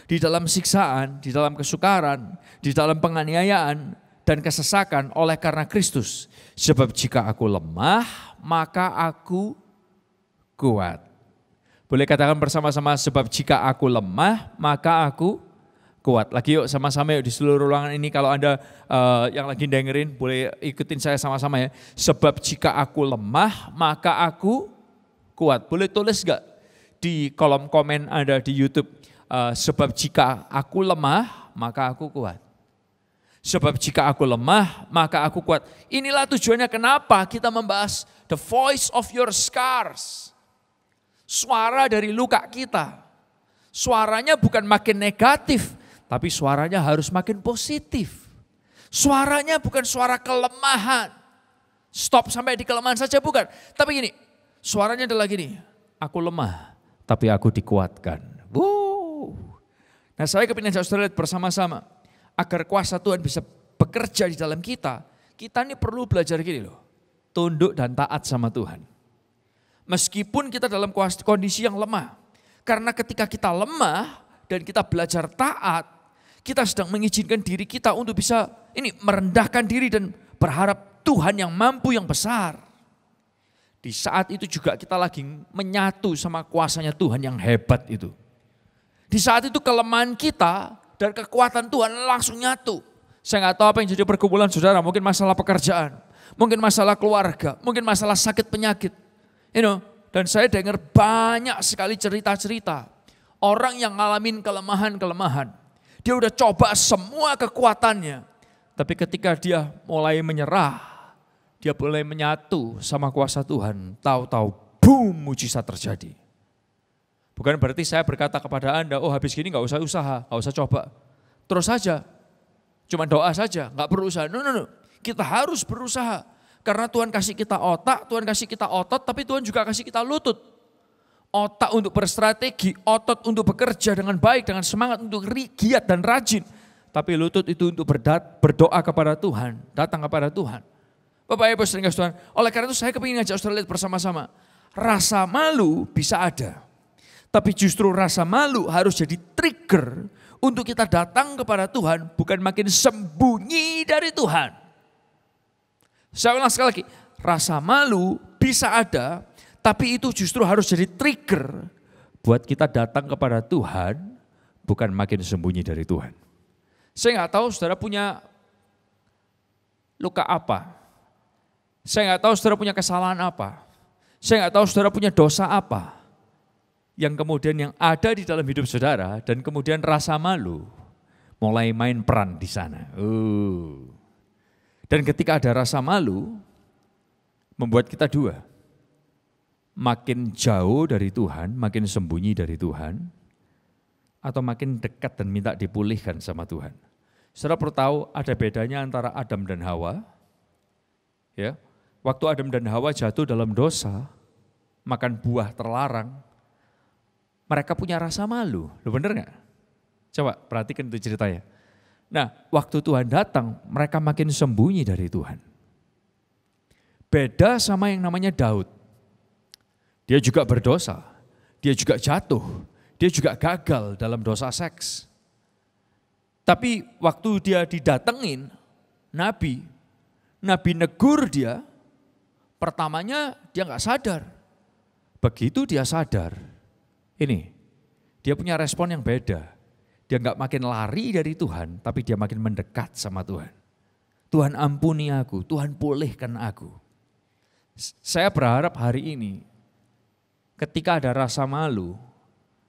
di dalam siksaan, di dalam kesukaran, di dalam penganiayaan dan kesesakan oleh karena Kristus. Sebab jika aku lemah, maka aku kuat. Boleh katakan bersama-sama, sebab jika aku lemah, maka aku kuat. Lagi yuk sama-sama yuk di seluruh ruangan ini, kalau Anda yang lagi dengerin boleh ikutin saya sama-sama ya. Sebab jika aku lemah, maka aku kuat. Boleh tulis gak di kolom komen Anda di YouTube, sebab jika aku lemah, maka aku kuat. Sebab jika aku lemah, maka aku kuat. Inilah tujuannya kenapa kita membahas the voice of your scars. Suara dari luka kita. Suaranya bukan makin negatif, tapi suaranya harus makin positif. Suaranya bukan suara kelemahan. Stop sampai di kelemahan saja bukan. Tapi gini, suaranya adalah gini. Aku lemah, tapi aku dikuatkan. Wow. Nah saya kepingin saudara lihat bersama-sama. Agar kuasa Tuhan bisa bekerja di dalam kita. Kita ini perlu belajar gini loh. Tunduk dan taat sama Tuhan. Meskipun kita dalam kondisi yang lemah. Karena ketika kita lemah dan kita belajar taat, kita sedang mengizinkan diri kita untuk bisa merendahkan diri dan berharap Tuhan yang mampu yang besar. Di saat itu juga kita lagi menyatu sama kuasanya Tuhan yang hebat itu. Di saat itu kelemahan kita dan kekuatan Tuhan langsung nyatu. Saya nggak tahu apa yang jadi pergumulan saudara, mungkin masalah pekerjaan, mungkin masalah keluarga, mungkin masalah sakit penyakit. Dan saya dengar banyak sekali cerita-cerita. Orang yang ngalamin kelemahan-kelemahan. Dia udah coba semua kekuatannya. Tapi ketika dia mulai menyerah, dia mulai menyatu sama kuasa Tuhan. Tahu-tahu boom, mujizat terjadi. Bukan berarti saya berkata kepada Anda, oh habis gini gak usah usaha, gak usah coba. Terus saja, cuma doa saja, gak perlu usaha. No. Kita harus berusaha. Karena Tuhan kasih kita otak, Tuhan kasih kita otot, tapi Tuhan juga kasih kita lutut. Otak untuk berstrategi, otot untuk bekerja dengan baik, dengan semangat untuk giat dan rajin. Tapi lutut itu untuk berdoa kepada Tuhan, datang kepada Tuhan. Bapak Ibu saudara Tuhan, oleh karena itu saya kepingin ngajak saudara lihat bersama-sama. Rasa malu bisa ada. Tapi justru rasa malu harus jadi trigger untuk kita datang kepada Tuhan, bukan makin sembunyi dari Tuhan. Saya ulang sekali lagi, rasa malu bisa ada, tapi itu justru harus jadi trigger buat kita datang kepada Tuhan, bukan makin sembunyi dari Tuhan. Saya nggak tahu saudara punya luka apa. Saya nggak tahu saudara punya kesalahan apa. Saya nggak tahu saudara punya dosa apa. Yang kemudian yang ada di dalam hidup saudara dan kemudian rasa malu mulai main peran di sana. Dan ketika ada rasa malu membuat kita dua. Makin jauh dari Tuhan, makin sembunyi dari Tuhan, atau makin dekat dan minta dipulihkan sama Tuhan. Saudara perlu tahu ada bedanya antara Adam dan Hawa. Ya, waktu Adam dan Hawa jatuh dalam dosa, makan buah terlarang, mereka punya rasa malu, lo bener gak? Coba perhatikan itu ceritanya. Nah, waktu Tuhan datang, mereka makin sembunyi dari Tuhan. Beda sama yang namanya Daud. Dia juga berdosa, dia juga jatuh, dia juga gagal dalam dosa seks. Tapi waktu dia didatengin, Nabi negur dia, pertamanya dia gak sadar. Begitu dia sadar, dia punya respon yang beda. Dia gak makin lari dari Tuhan, tapi dia makin mendekat sama Tuhan. Tuhan ampuni aku, Tuhan pulihkan aku. Saya berharap hari ini, ketika ada rasa malu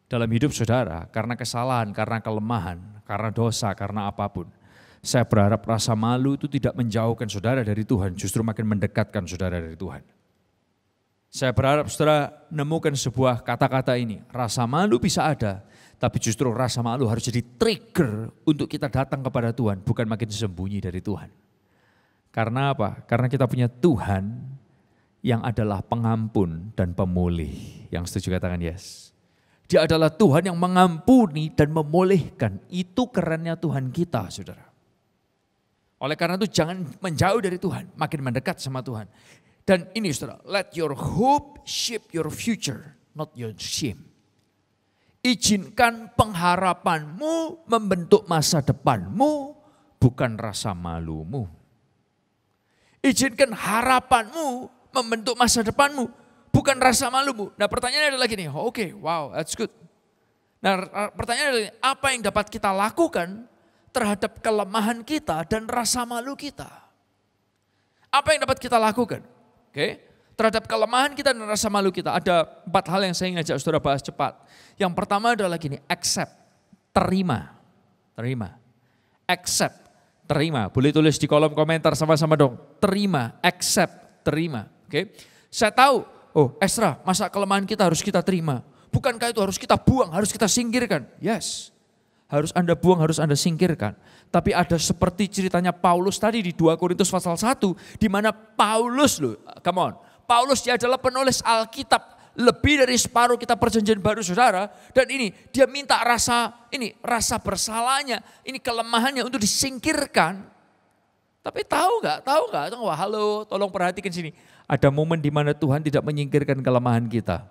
dalam hidup saudara, karena kesalahan, karena kelemahan, karena dosa, karena apapun. Saya berharap rasa malu itu tidak menjauhkan saudara dari Tuhan, justru makin mendekatkan saudara dari Tuhan. Saya berharap saudara nemukan sebuah kata-kata ini, rasa malu bisa ada, tapi justru rasa malu harus jadi trigger untuk kita datang kepada Tuhan, bukan makin sembunyi dari Tuhan. Karena apa? Karena kita punya Tuhan yang adalah pengampun dan pemulih. Yang setuju katakan yes. Dia adalah Tuhan yang mengampuni dan memulihkan. Itu kerennya Tuhan kita, saudara. Oleh karena itu jangan menjauh dari Tuhan, makin mendekat sama Tuhan. Dan ini saudara, let your hope shape your future, not your shame. Izinkan pengharapanmu membentuk masa depanmu, bukan rasa malumu. Izinkan harapanmu membentuk masa depanmu, bukan rasa malumu. Nah pertanyaannya adalah gini, oke, wow, that's good. Nah pertanyaannya adalah apa yang dapat kita lakukan terhadap kelemahan kita dan rasa malu kita? Apa yang dapat kita lakukan? Oke, terhadap kelemahan kita dan rasa malu kita. Ada 4 hal yang saya ngajak saudara bahas cepat. Yang pertama adalah gini, accept, terima. Accept, terima. Boleh tulis di kolom komentar sama-sama dong. Terima, accept, terima. Oke, saya tahu, oh Ezra, masa kelemahan kita harus kita terima. Bukankah itu harus kita buang, harus kita singkirkan? Yes, harus Anda buang, harus Anda singkirkan. Tapi ada seperti ceritanya Paulus tadi di 2 Korintus pasal 1, di mana Paulus loh, come on, Paulus dia adalah penulis Alkitab, lebih dari separuh kitab perjanjian baru saudara, dan ini dia minta rasa bersalahnya, ini kelemahannya untuk disingkirkan. Tapi tahu nggak? Wah, halo, tolong perhatikan sini. Ada momen di mana Tuhan tidak menyingkirkan kelemahan kita.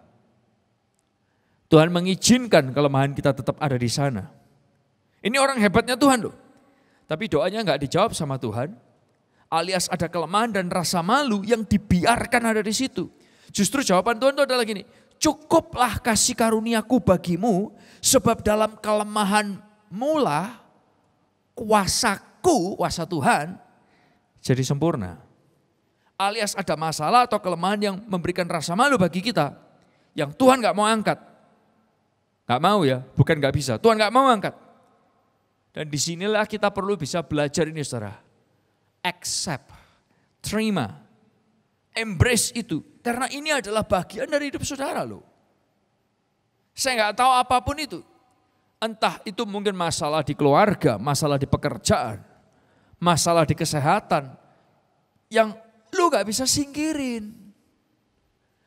Tuhan mengizinkan kelemahan kita tetap ada di sana. Ini orang hebatnya Tuhan loh. Tapi doanya nggak dijawab sama Tuhan. Alias ada kelemahan dan rasa malu yang dibiarkan ada di situ. Justru jawaban Tuhan itu adalah gini. Cukuplah kasih karuniaku bagimu. Sebab dalam kelemahanmu lah kuasaku, kuasa Tuhan jadi sempurna. Alias ada masalah atau kelemahan yang memberikan rasa malu bagi kita. Yang Tuhan gak mau angkat. Gak mau ya, bukan gak bisa. Tuhan gak mau angkat. Dan disinilah kita perlu bisa belajar ini saudara. Accept, terima, embrace itu. Karena ini adalah bagian dari hidup saudara loh. Saya gak tahu apapun itu. Entah itu mungkin masalah di keluarga, masalah di pekerjaan, masalah di kesehatan. Yang lu gak bisa singkirin.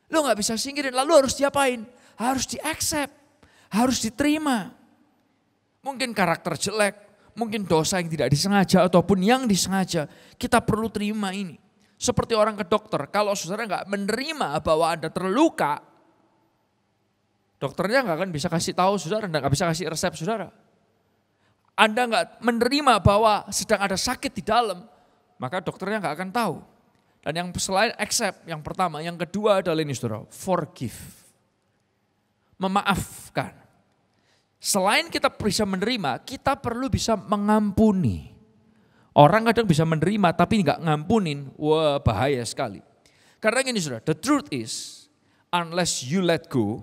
Lu gak bisa singkirin, lalu harus diapain? Harus di-accept, harus diterima. Mungkin karakter jelek, mungkin dosa yang tidak disengaja ataupun yang disengaja. Kita perlu terima ini. Seperti orang ke dokter, kalau saudara gak menerima bahwa Anda terluka, dokternya gak akan bisa kasih tahu saudara, gak bisa kasih resep saudara. Anda gak menerima bahwa sedang ada sakit di dalam, maka dokternya gak akan tahu. Dan yang selain accept, yang pertama, yang kedua adalah ini saudara, forgive. Memaafkan. Selain kita bisa menerima, kita perlu bisa mengampuni. Orang kadang bisa menerima tapi gak ngampunin, wah bahaya sekali. Karena gini saudara, the truth is, unless you let go,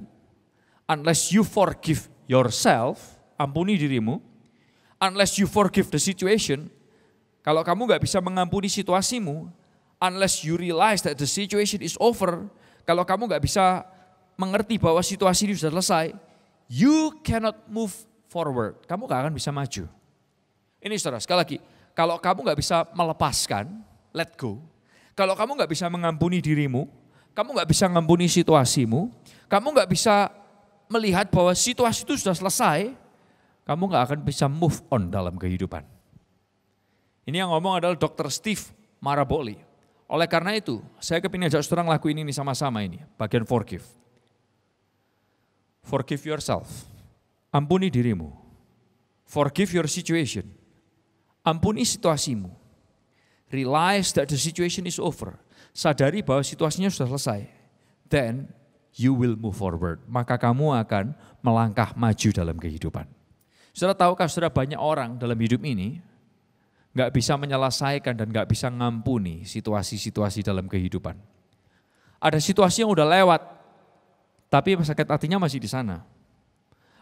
unless you forgive yourself, ampuni dirimu, unless you forgive the situation, kalau kamu gak bisa mengampuni situasimu, unless you realize that the situation is over, kalau kamu gak bisa mengerti bahwa situasi ini sudah selesai, you cannot move forward. Kamu gak akan bisa maju. Ini saudara, sekali lagi, kalau kamu gak bisa melepaskan, let go. Kalau kamu gak bisa mengampuni dirimu, kamu gak bisa mengampuni situasimu, kamu gak bisa melihat bahwa situasi itu sudah selesai, kamu gak akan bisa move on dalam kehidupan. Ini yang ngomong adalah Dr. Steve Maraboli. Oleh karena itu, saya kepingin ajak saudara ngelakuin ini sama-sama ini, bagian forgive. Forgive yourself, ampuni dirimu. Forgive your situation, ampuni situasimu. Realize that the situation is over. Sadari bahwa situasinya sudah selesai. Then you will move forward. Maka kamu akan melangkah maju dalam kehidupan. Saudara tahukah saudara banyak orang dalam hidup ini gak bisa menyelesaikan dan gak bisa ngampuni situasi-situasi dalam kehidupan. Ada situasi yang udah lewat, tapi sakit hatinya masih di sana.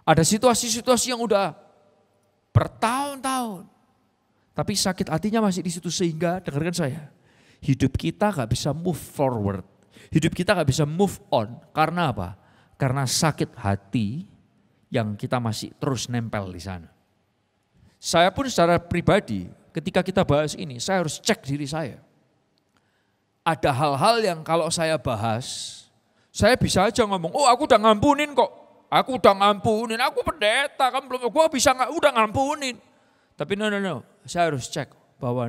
Ada situasi-situasi yang udah bertahun-tahun, tapi sakit hatinya masih di situ. Sehingga dengarkan saya, hidup kita gak bisa move forward. Hidup kita gak bisa move on. Karena apa? Karena sakit hati yang kita masih terus nempel di sana. Saya pun secara pribadi, ketika kita bahas ini, saya harus cek diri saya. Ada hal-hal yang kalau saya bahas, saya bisa aja ngomong, oh aku udah ngampunin kok. aku udah ngampunin, aku pendeta, kan belum, gue bisa udah ngampunin. Tapi no, saya harus cek bahwa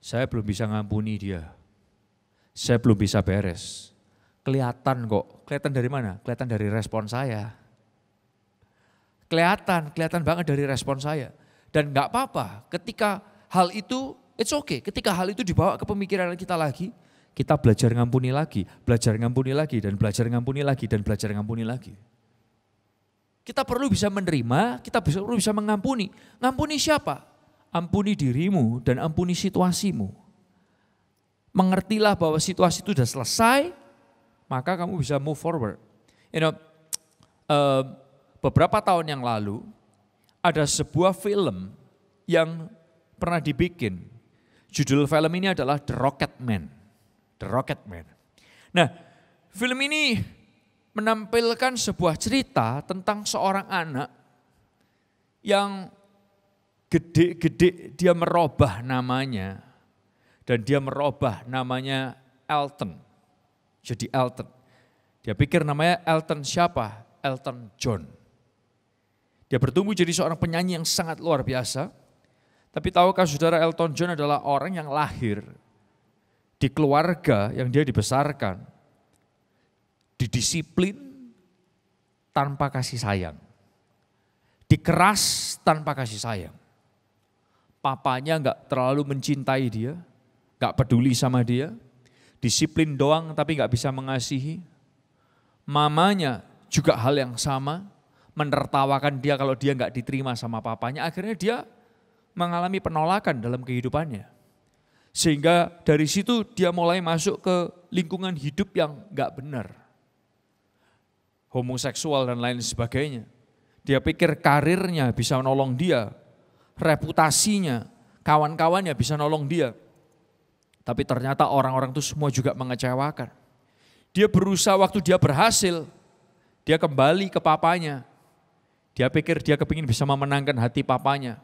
saya belum bisa ngampuni dia. Saya belum bisa beres. Kelihatan kok, kelihatan dari mana? Kelihatan dari respon saya. Kelihatan banget dari respon saya. Dan gak apa-apa ketika hal itu, it's okay. Ketika hal itu dibawa ke pemikiran kita lagi, kita belajar ngampuni lagi, belajar ngampuni lagi, dan belajar ngampuni lagi, dan belajar ngampuni lagi. Kita perlu bisa menerima, kita perlu bisa mengampuni. Ngampuni siapa? Ampuni dirimu dan ampuni situasimu. Mengertilah bahwa situasi itu sudah selesai, maka kamu bisa move forward. Beberapa tahun yang lalu, ada sebuah film yang pernah dibikin. Judul film ini adalah The Rocket Man. The Rocket Man. Nah, film ini menampilkan sebuah cerita tentang seorang anak yang gede-gede dia merubah namanya. Dan dia merubah namanya Elton. Jadi Elton. Dia pikir namanya Elton siapa? Elton John. Dia bertumbuh jadi seorang penyanyi yang sangat luar biasa. Tapi tahukah saudara, Elton John adalah orang yang lahir di keluarga yang dia dibesarkan. Didisiplin tanpa kasih sayang. Dikeras tanpa kasih sayang. Papanya gak terlalu mencintai dia, gak peduli sama dia. Disiplin doang tapi gak bisa mengasihi. Mamanya juga hal yang sama, menertawakan dia kalau dia gak diterima sama papanya. Akhirnya dia mengalami penolakan dalam kehidupannya. Sehingga dari situ dia mulai masuk ke lingkungan hidup yang gak benar. Homoseksual dan lain sebagainya. Dia pikir karirnya bisa nolong dia, reputasinya, kawan-kawannya bisa nolong dia. Tapi ternyata orang-orang itu semua juga mengecewakan. Dia berusaha, waktu dia berhasil, dia kembali ke papanya. Dia pikir dia kepingin bisa memenangkan hati papanya.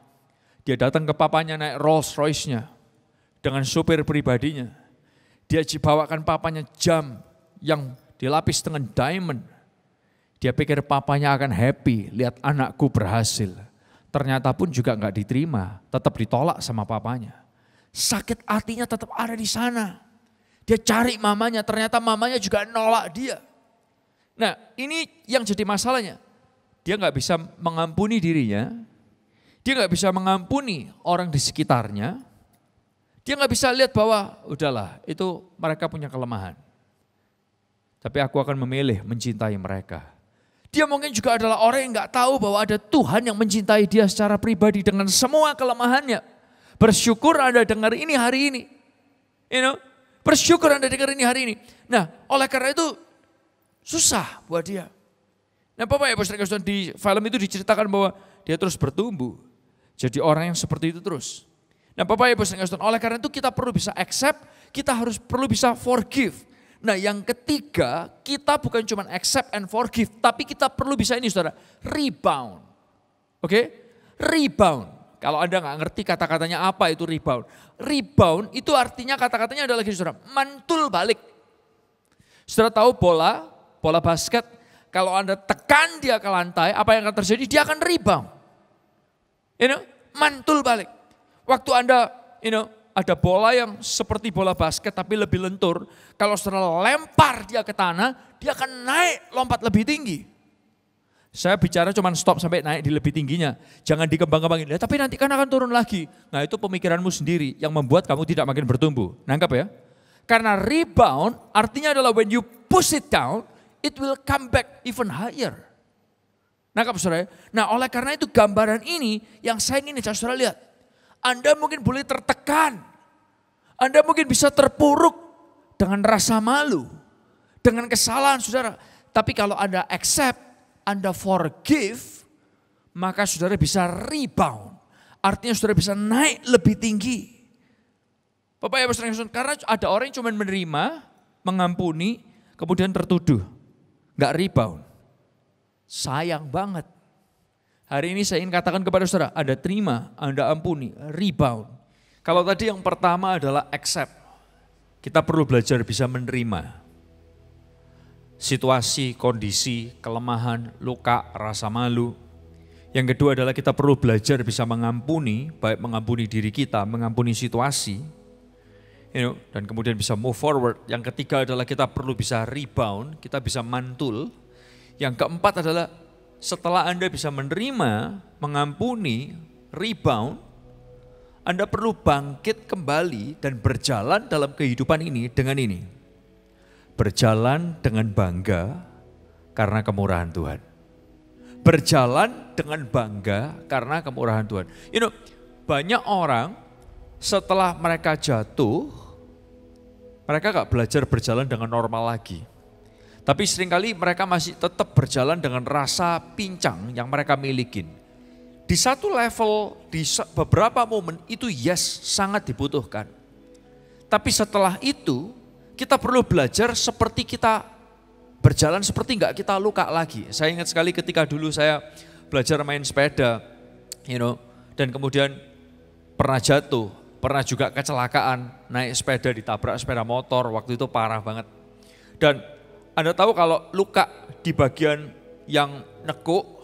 Dia datang ke papanya naik Rolls Royce-nya dengan supir pribadinya. Dia bawakan papanya jam yang dilapis dengan diamond. Dia pikir papanya akan happy, lihat anakku berhasil. Ternyata pun juga enggak diterima, tetap ditolak sama papanya. Sakit hatinya tetap ada di sana. Dia cari mamanya, ternyata mamanya juga nolak dia. Nah, ini yang jadi masalahnya. Dia enggak bisa mengampuni dirinya, dia enggak bisa mengampuni orang di sekitarnya. Dia enggak bisa lihat bahwa udahlah, itu mereka punya kelemahan. Tapi aku akan memilih mencintai mereka. Dia mungkin juga adalah orang yang enggak tahu bahwa ada Tuhan yang mencintai dia secara pribadi dengan semua kelemahannya. Bersyukur Anda dengar ini hari ini. Bersyukur Anda dengar ini hari ini. Nah, oleh karena itu susah buat dia. Nah, Bapak Ibu Saudara, di film itu diceritakan bahwa dia terus bertumbuh. Jadi orang yang seperti itu terus. Nah, Bapak Ibu Saudara, oleh karena itu kita perlu bisa accept, kita perlu bisa forgive. Nah, yang ketiga, kita bukan cuma accept and forgive, tapi kita perlu bisa ini saudara, rebound. Oke? Rebound. Kalau Anda nggak ngerti kata-katanya apa itu rebound. Rebound itu artinya kata-katanya adalah gini saudara, mantul balik. Saudara tahu bola basket, kalau Anda tekan dia ke lantai, apa yang akan terjadi? Dia akan rebound. Mantul balik. Waktu Anda, ada bola yang seperti bola basket tapi lebih lentur. Kalau saudara lempar dia ke tanah, dia akan naik lompat lebih tinggi. Saya bicara cuma stop sampai naik di lebih tingginya. Jangan dikembang-kembangin. Tapi nanti kan akan turun lagi. Nah itu pemikiranmu sendiri yang membuat kamu tidak makin bertumbuh. Nangkap ya? Karena rebound artinya adalah when you push it down, it will come back even higher. Nangkap saudara? Nah oleh karena itu gambaran ini yang saya ingin saudara lihat. Anda mungkin boleh tertekan. Anda mungkin bisa terpuruk dengan rasa malu. Dengan kesalahan saudara. Tapi kalau Anda accept, Anda forgive, maka saudara bisa rebound. Artinya saudara bisa naik lebih tinggi. Bapak Ibu Saudara, karena ada orang yang cuma menerima, mengampuni, kemudian tertuduh. Gak rebound. Sayang banget. Hari ini saya ingin katakan kepada saudara, Anda terima, Anda ampuni, rebound. Kalau tadi yang pertama adalah accept. Kita perlu belajar bisa menerima. situasi, kondisi, kelemahan, luka, rasa malu. Yang kedua adalah kita perlu belajar bisa mengampuni, baik mengampuni diri kita, mengampuni situasi, dan kemudian bisa move forward. Yang ketiga adalah kita perlu bisa rebound, kita bisa mantul. Yang keempat adalah setelah Anda bisa menerima, mengampuni, rebound, Anda perlu bangkit kembali dan berjalan dalam kehidupan ini dengan ini. Berjalan dengan bangga karena kemurahan Tuhan. Berjalan dengan bangga karena kemurahan Tuhan. Banyak orang setelah mereka jatuh, mereka gak belajar berjalan dengan normal lagi. Tapi seringkali mereka masih tetap berjalan dengan rasa pincang yang mereka milikin. Di satu level, di beberapa momen itu sangat dibutuhkan. Tapi setelah itu, kita perlu belajar seperti kita berjalan seperti enggak kita luka lagi. Saya ingat sekali ketika dulu saya belajar main sepeda, dan kemudian pernah jatuh, pernah juga kecelakaan, naik sepeda ditabrak sepeda motor, waktu itu parah banget. Dan Anda tahu kalau luka di bagian yang nekuk,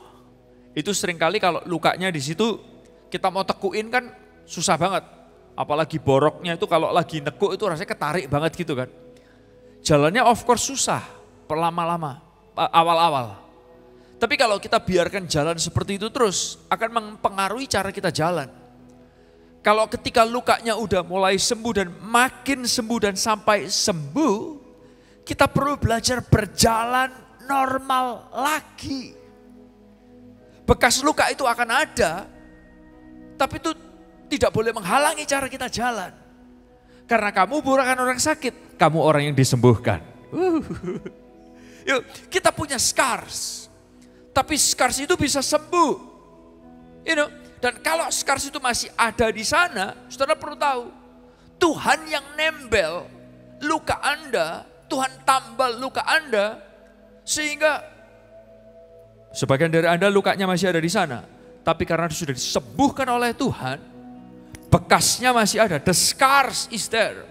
itu seringkali kalau lukanya di situ kita mau tekuin kan susah banget. Apalagi boroknya itu kalau lagi nekuk itu rasanya ketarik banget gitu kan. Jalannya of course susah, lama-lama, awal-awal. Tapi kalau kita biarkan jalan seperti itu terus, akan mempengaruhi cara kita jalan. Kalau ketika lukanya udah mulai sembuh dan makin sembuh dan sampai sembuh, kita perlu belajar berjalan normal lagi. Bekas luka itu akan ada, tapi itu tidak boleh menghalangi cara kita jalan. Karena kamu bukan orang sakit, kamu orang yang disembuhkan. Yuk, kita punya scars, tapi scars itu bisa sembuh. Dan kalau scars itu masih ada di sana, saudara perlu tahu, Tuhan yang nembel luka Anda, Tuhan tambal luka Anda, sehingga sebagian dari Anda lukanya masih ada di sana. Tapi karena sudah disembuhkan oleh Tuhan, bekasnya masih ada. The scars is there.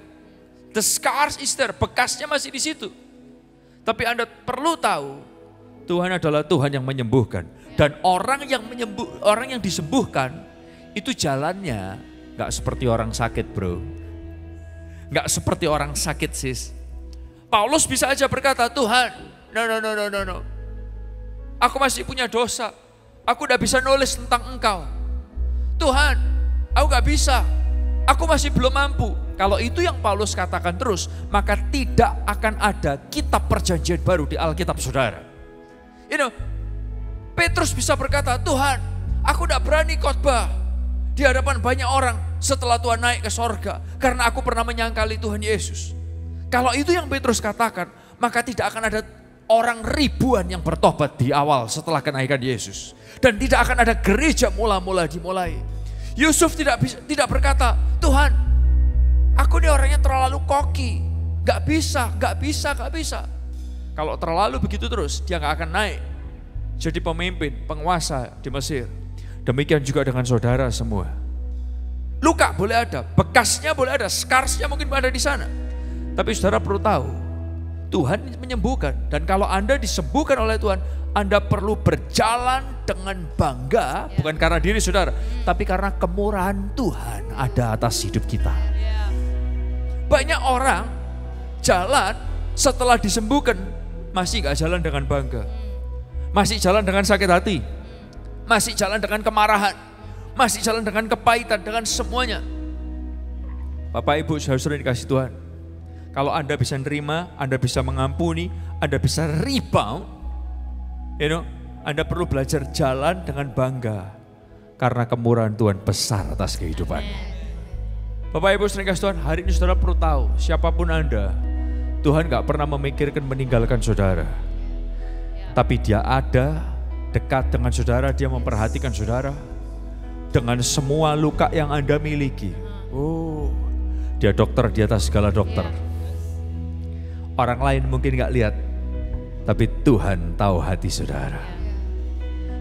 The scars is there, bekasnya masih di situ. Tapi Anda perlu tahu, Tuhan adalah Tuhan yang menyembuhkan. Dan orang yang disembuhkan, itu jalannya gak seperti orang sakit bro. Gak seperti orang sakit sis. Paulus bisa aja berkata, Tuhan, no. Aku masih punya dosa. Aku udah bisa nulis tentang Engkau. Tuhan, aku gak bisa. Aku masih belum mampu. Kalau itu yang Paulus katakan terus, maka tidak akan ada kitab perjanjian baru di Alkitab saudara. Petrus bisa berkata, Tuhan, aku gak berani khotbah di hadapan banyak orang setelah Tuhan naik ke sorga. Karena aku pernah menyangkali Tuhan Yesus. Kalau itu yang Petrus katakan, maka tidak akan ada orang ribuan yang bertobat di awal setelah kenaikan Yesus. Dan tidak akan ada gereja mula-mula dimulai. Yusuf tidak berkata, Tuhan, aku ini orangnya terlalu koki. Gak bisa. Kalau terlalu begitu terus, dia gak akan naik. Jadi pemimpin, penguasa di Mesir. Demikian juga dengan saudara semua. Luka boleh ada, bekasnya boleh ada, scarsnya mungkin ada di sana. Tapi saudara perlu tahu, Tuhan menyembuhkan. Dan kalau Anda disembuhkan oleh Tuhan, Anda perlu berjalan dengan bangga, bukan karena diri saudara, tapi karena kemurahan Tuhan ada atas hidup kita. Banyak orang jalan setelah disembuhkan, masih gak jalan dengan bangga. Masih jalan dengan sakit hati. Masih jalan dengan kemarahan. Masih jalan dengan kepahitan, dengan semuanya. Bapak Ibu saudara dikasih Tuhan. Kalau Anda bisa nerima, Anda bisa mengampuni, Anda bisa rebound, Anda perlu belajar jalan dengan bangga. Karena kemurahan Tuhan besar atas kehidupan. Bapak Ibu sering kasih Tuhan, hari ini saudara perlu tahu, siapapun Anda, Tuhan gak pernah memikirkan meninggalkan saudara. Tapi dia ada, dekat dengan saudara, dia memperhatikan saudara. Dengan semua luka yang Anda miliki. Dia dokter di atas segala dokter. Orang lain mungkin gak lihat, tapi Tuhan tahu hati saudara.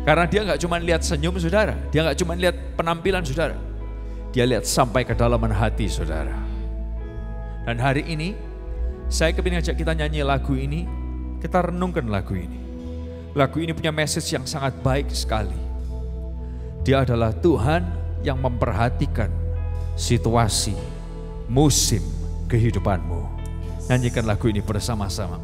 Karena dia gak cuma lihat senyum saudara, dia gak cuma lihat penampilan saudara, dia lihat sampai ke dalaman hati saudara. Dan hari ini, saya kepingin ajak kita nyanyi lagu ini, Kita renungkan lagu ini. Lagu ini punya message yang sangat baik sekali. Dia adalah Tuhan yang memperhatikan situasi, musim kehidupanmu. Nyanyikan lagu ini bersama-sama.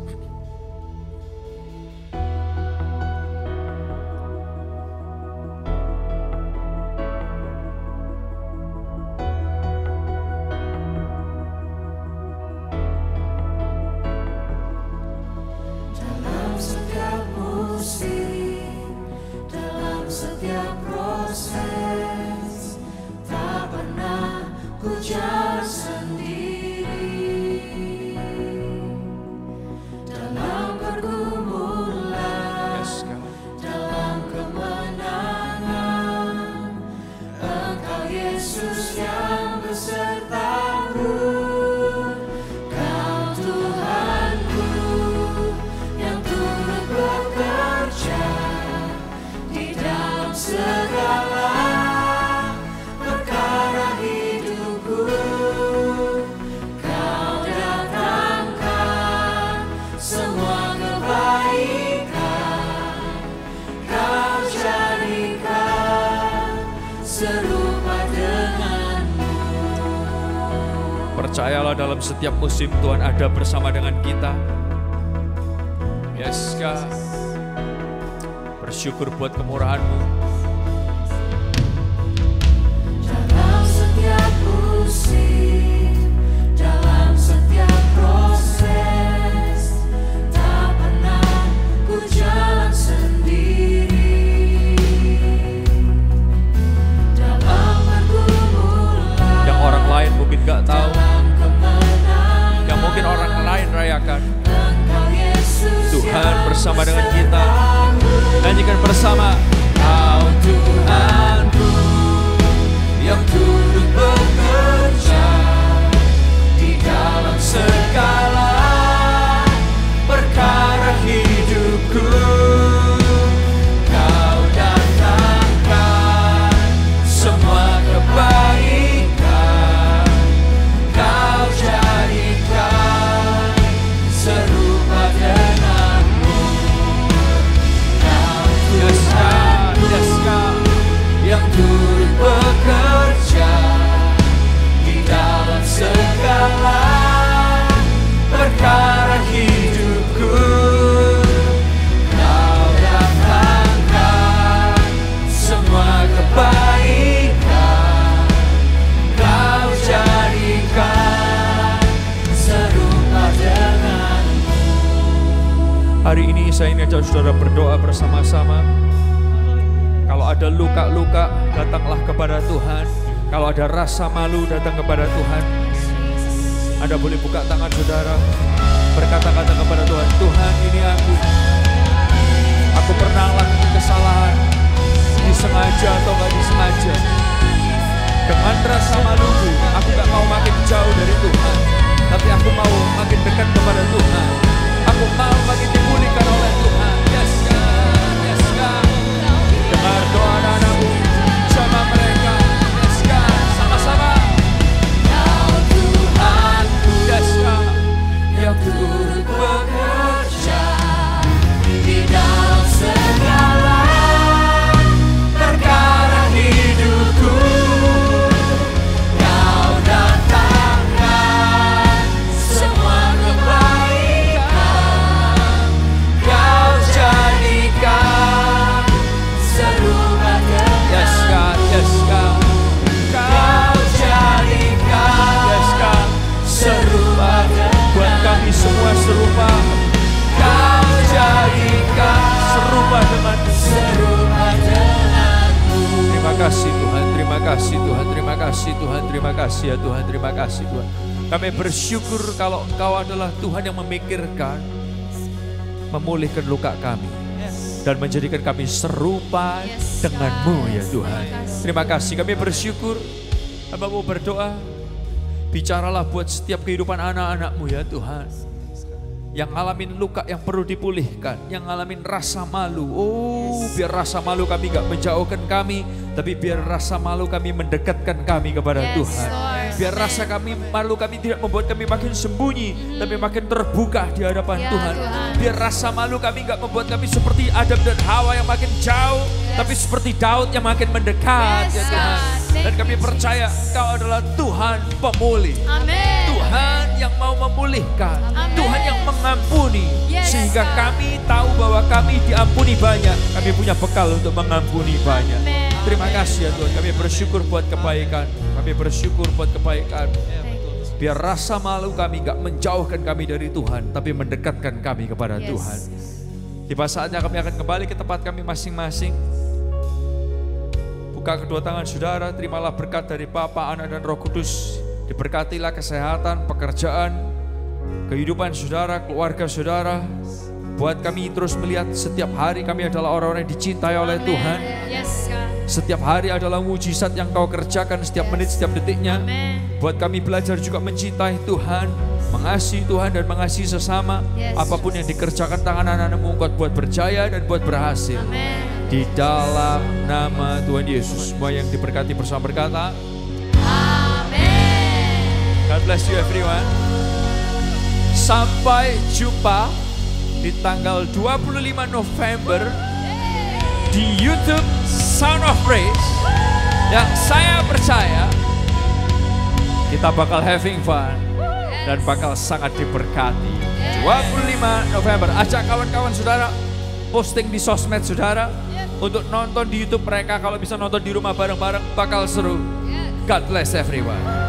Percayalah dalam setiap musim Tuhan ada bersama dengan kita. Yes God. Bersyukur buat kemurahan-Mu. Dalam setiap musim, dalam setiap proses, tak pernah ku jalan sendiri. Dalam pergumulan, yang orang lain mungkin gak tahu, yang mungkin orang lain rayakan, Tuhan bersama dengan kita. Nyanyikan bersama. Kau Tuhanku yang turut bekerja di dalam segala perkara hidupku. Kau datangkan semua kebaikan, Kau jadikan serupa denganmu. Yes God, yang turut bekerja di dalam segala perkara hidupku. Kau datangkan semua kebaikan, Kau jadikan serupa denganmu. Hari ini saya ingin ajak saudara berdoa bersama-sama. Kalau ada luka-luka, datanglah kepada Tuhan. Kalau ada rasa malu, datang kepada Tuhan. Anda boleh buka tangan saudara, berkata-kata kepada Tuhan, Tuhan ini aku. Aku pernah lakukan kesalahan, disengaja atau gak disengaja. Dengan rasa maluku, aku gak mau makin jauh dari Tuhan, tapi aku mau makin dekat kepada Tuhan. Aku mau makin dipulihkan oleh Tuhan. Yes God, yes God. Dengar doa anak-anakmu, sama mereka. Yes God, sama-sama. Kau Tuhanku, yes God, yang turut bekerja di dalam segala perkara hidupku. Kau datangkan semua kebaikan, Kau jadikan serupa denganmu. Yes God, yes God. Kau jadikan, yes God, serupa denganmu. Buat kami semua serupa. Kau jadikan serupa denganmu. Serupa denganmu. Terima kasih Tuhan, terima kasih Tuhan, terima kasih Tuhan, terima kasih ya Tuhan, terima kasih Tuhan. Kami bersyukur kalau Engkau adalah Tuhan yang memikirkan, memulihkan luka kami, dan menjadikan kami serupa dengan-Mu ya Tuhan. Terima kasih, kami bersyukur. Hamba mau berdoa, bicaralah buat setiap kehidupan anak-anak-Mu ya Tuhan. yang ngalamin luka yang perlu dipulihkan, yang ngalamin rasa malu. Oh, biar rasa malu kami gak menjauhkan kami, tapi biar rasa malu kami mendekatkan kami kepada Tuhan. Biar rasa malu kami tidak membuat kami makin sembunyi, tapi makin terbuka di hadapan Tuhan. Biar rasa malu kami gak membuat kami seperti Adam dan Hawa yang makin jauh, tapi seperti Daud yang makin mendekat, ya Tuhan. Dan kami percaya Engkau adalah Tuhan pemulih. Tuhan yang mau memulihkan. Tuhan yang mengampuni. Sehingga kami tahu bahwa kami diampuni banyak. Kami punya bekal untuk mengampuni banyak. Terima kasih ya Tuhan. Kami bersyukur buat kebaikan. Kami bersyukur buat kebaikan. Biar rasa malu kami gak menjauhkan kami dari Tuhan, tapi mendekatkan kami kepada Tuhan. Tiba saatnya kami akan kembali ke tempat kami masing-masing. Buka kedua tangan saudara, terimalah berkat dari Bapa, Anak dan Roh Kudus. Diberkatilah kesehatan, pekerjaan, kehidupan saudara, keluarga saudara. Buat kami terus melihat setiap hari kami adalah orang-orang yang dicintai oleh Tuhan. Setiap hari adalah mujizat yang Kau kerjakan setiap menit, setiap detiknya. Buat kami belajar juga mencintai Tuhan, mengasihi Tuhan dan mengasihi sesama. Apapun yang dikerjakan tangan anak-anak-Mu, Engkau buat berjaya dan buat berhasil. Di dalam nama Tuhan Yesus, semua yang diberkati bersama berkata, Amin. God bless you everyone. Sampai jumpa di tanggal 25 November di YouTube Sound of Praise. Yang saya percaya kita bakal having fun dan bakal sangat diberkati. 25 November, ajak kawan-kawan saudara, posting di sosmed saudara, untuk nonton di YouTube mereka. Kalau bisa nonton di rumah bareng-bareng, bakal seru. God bless everyone.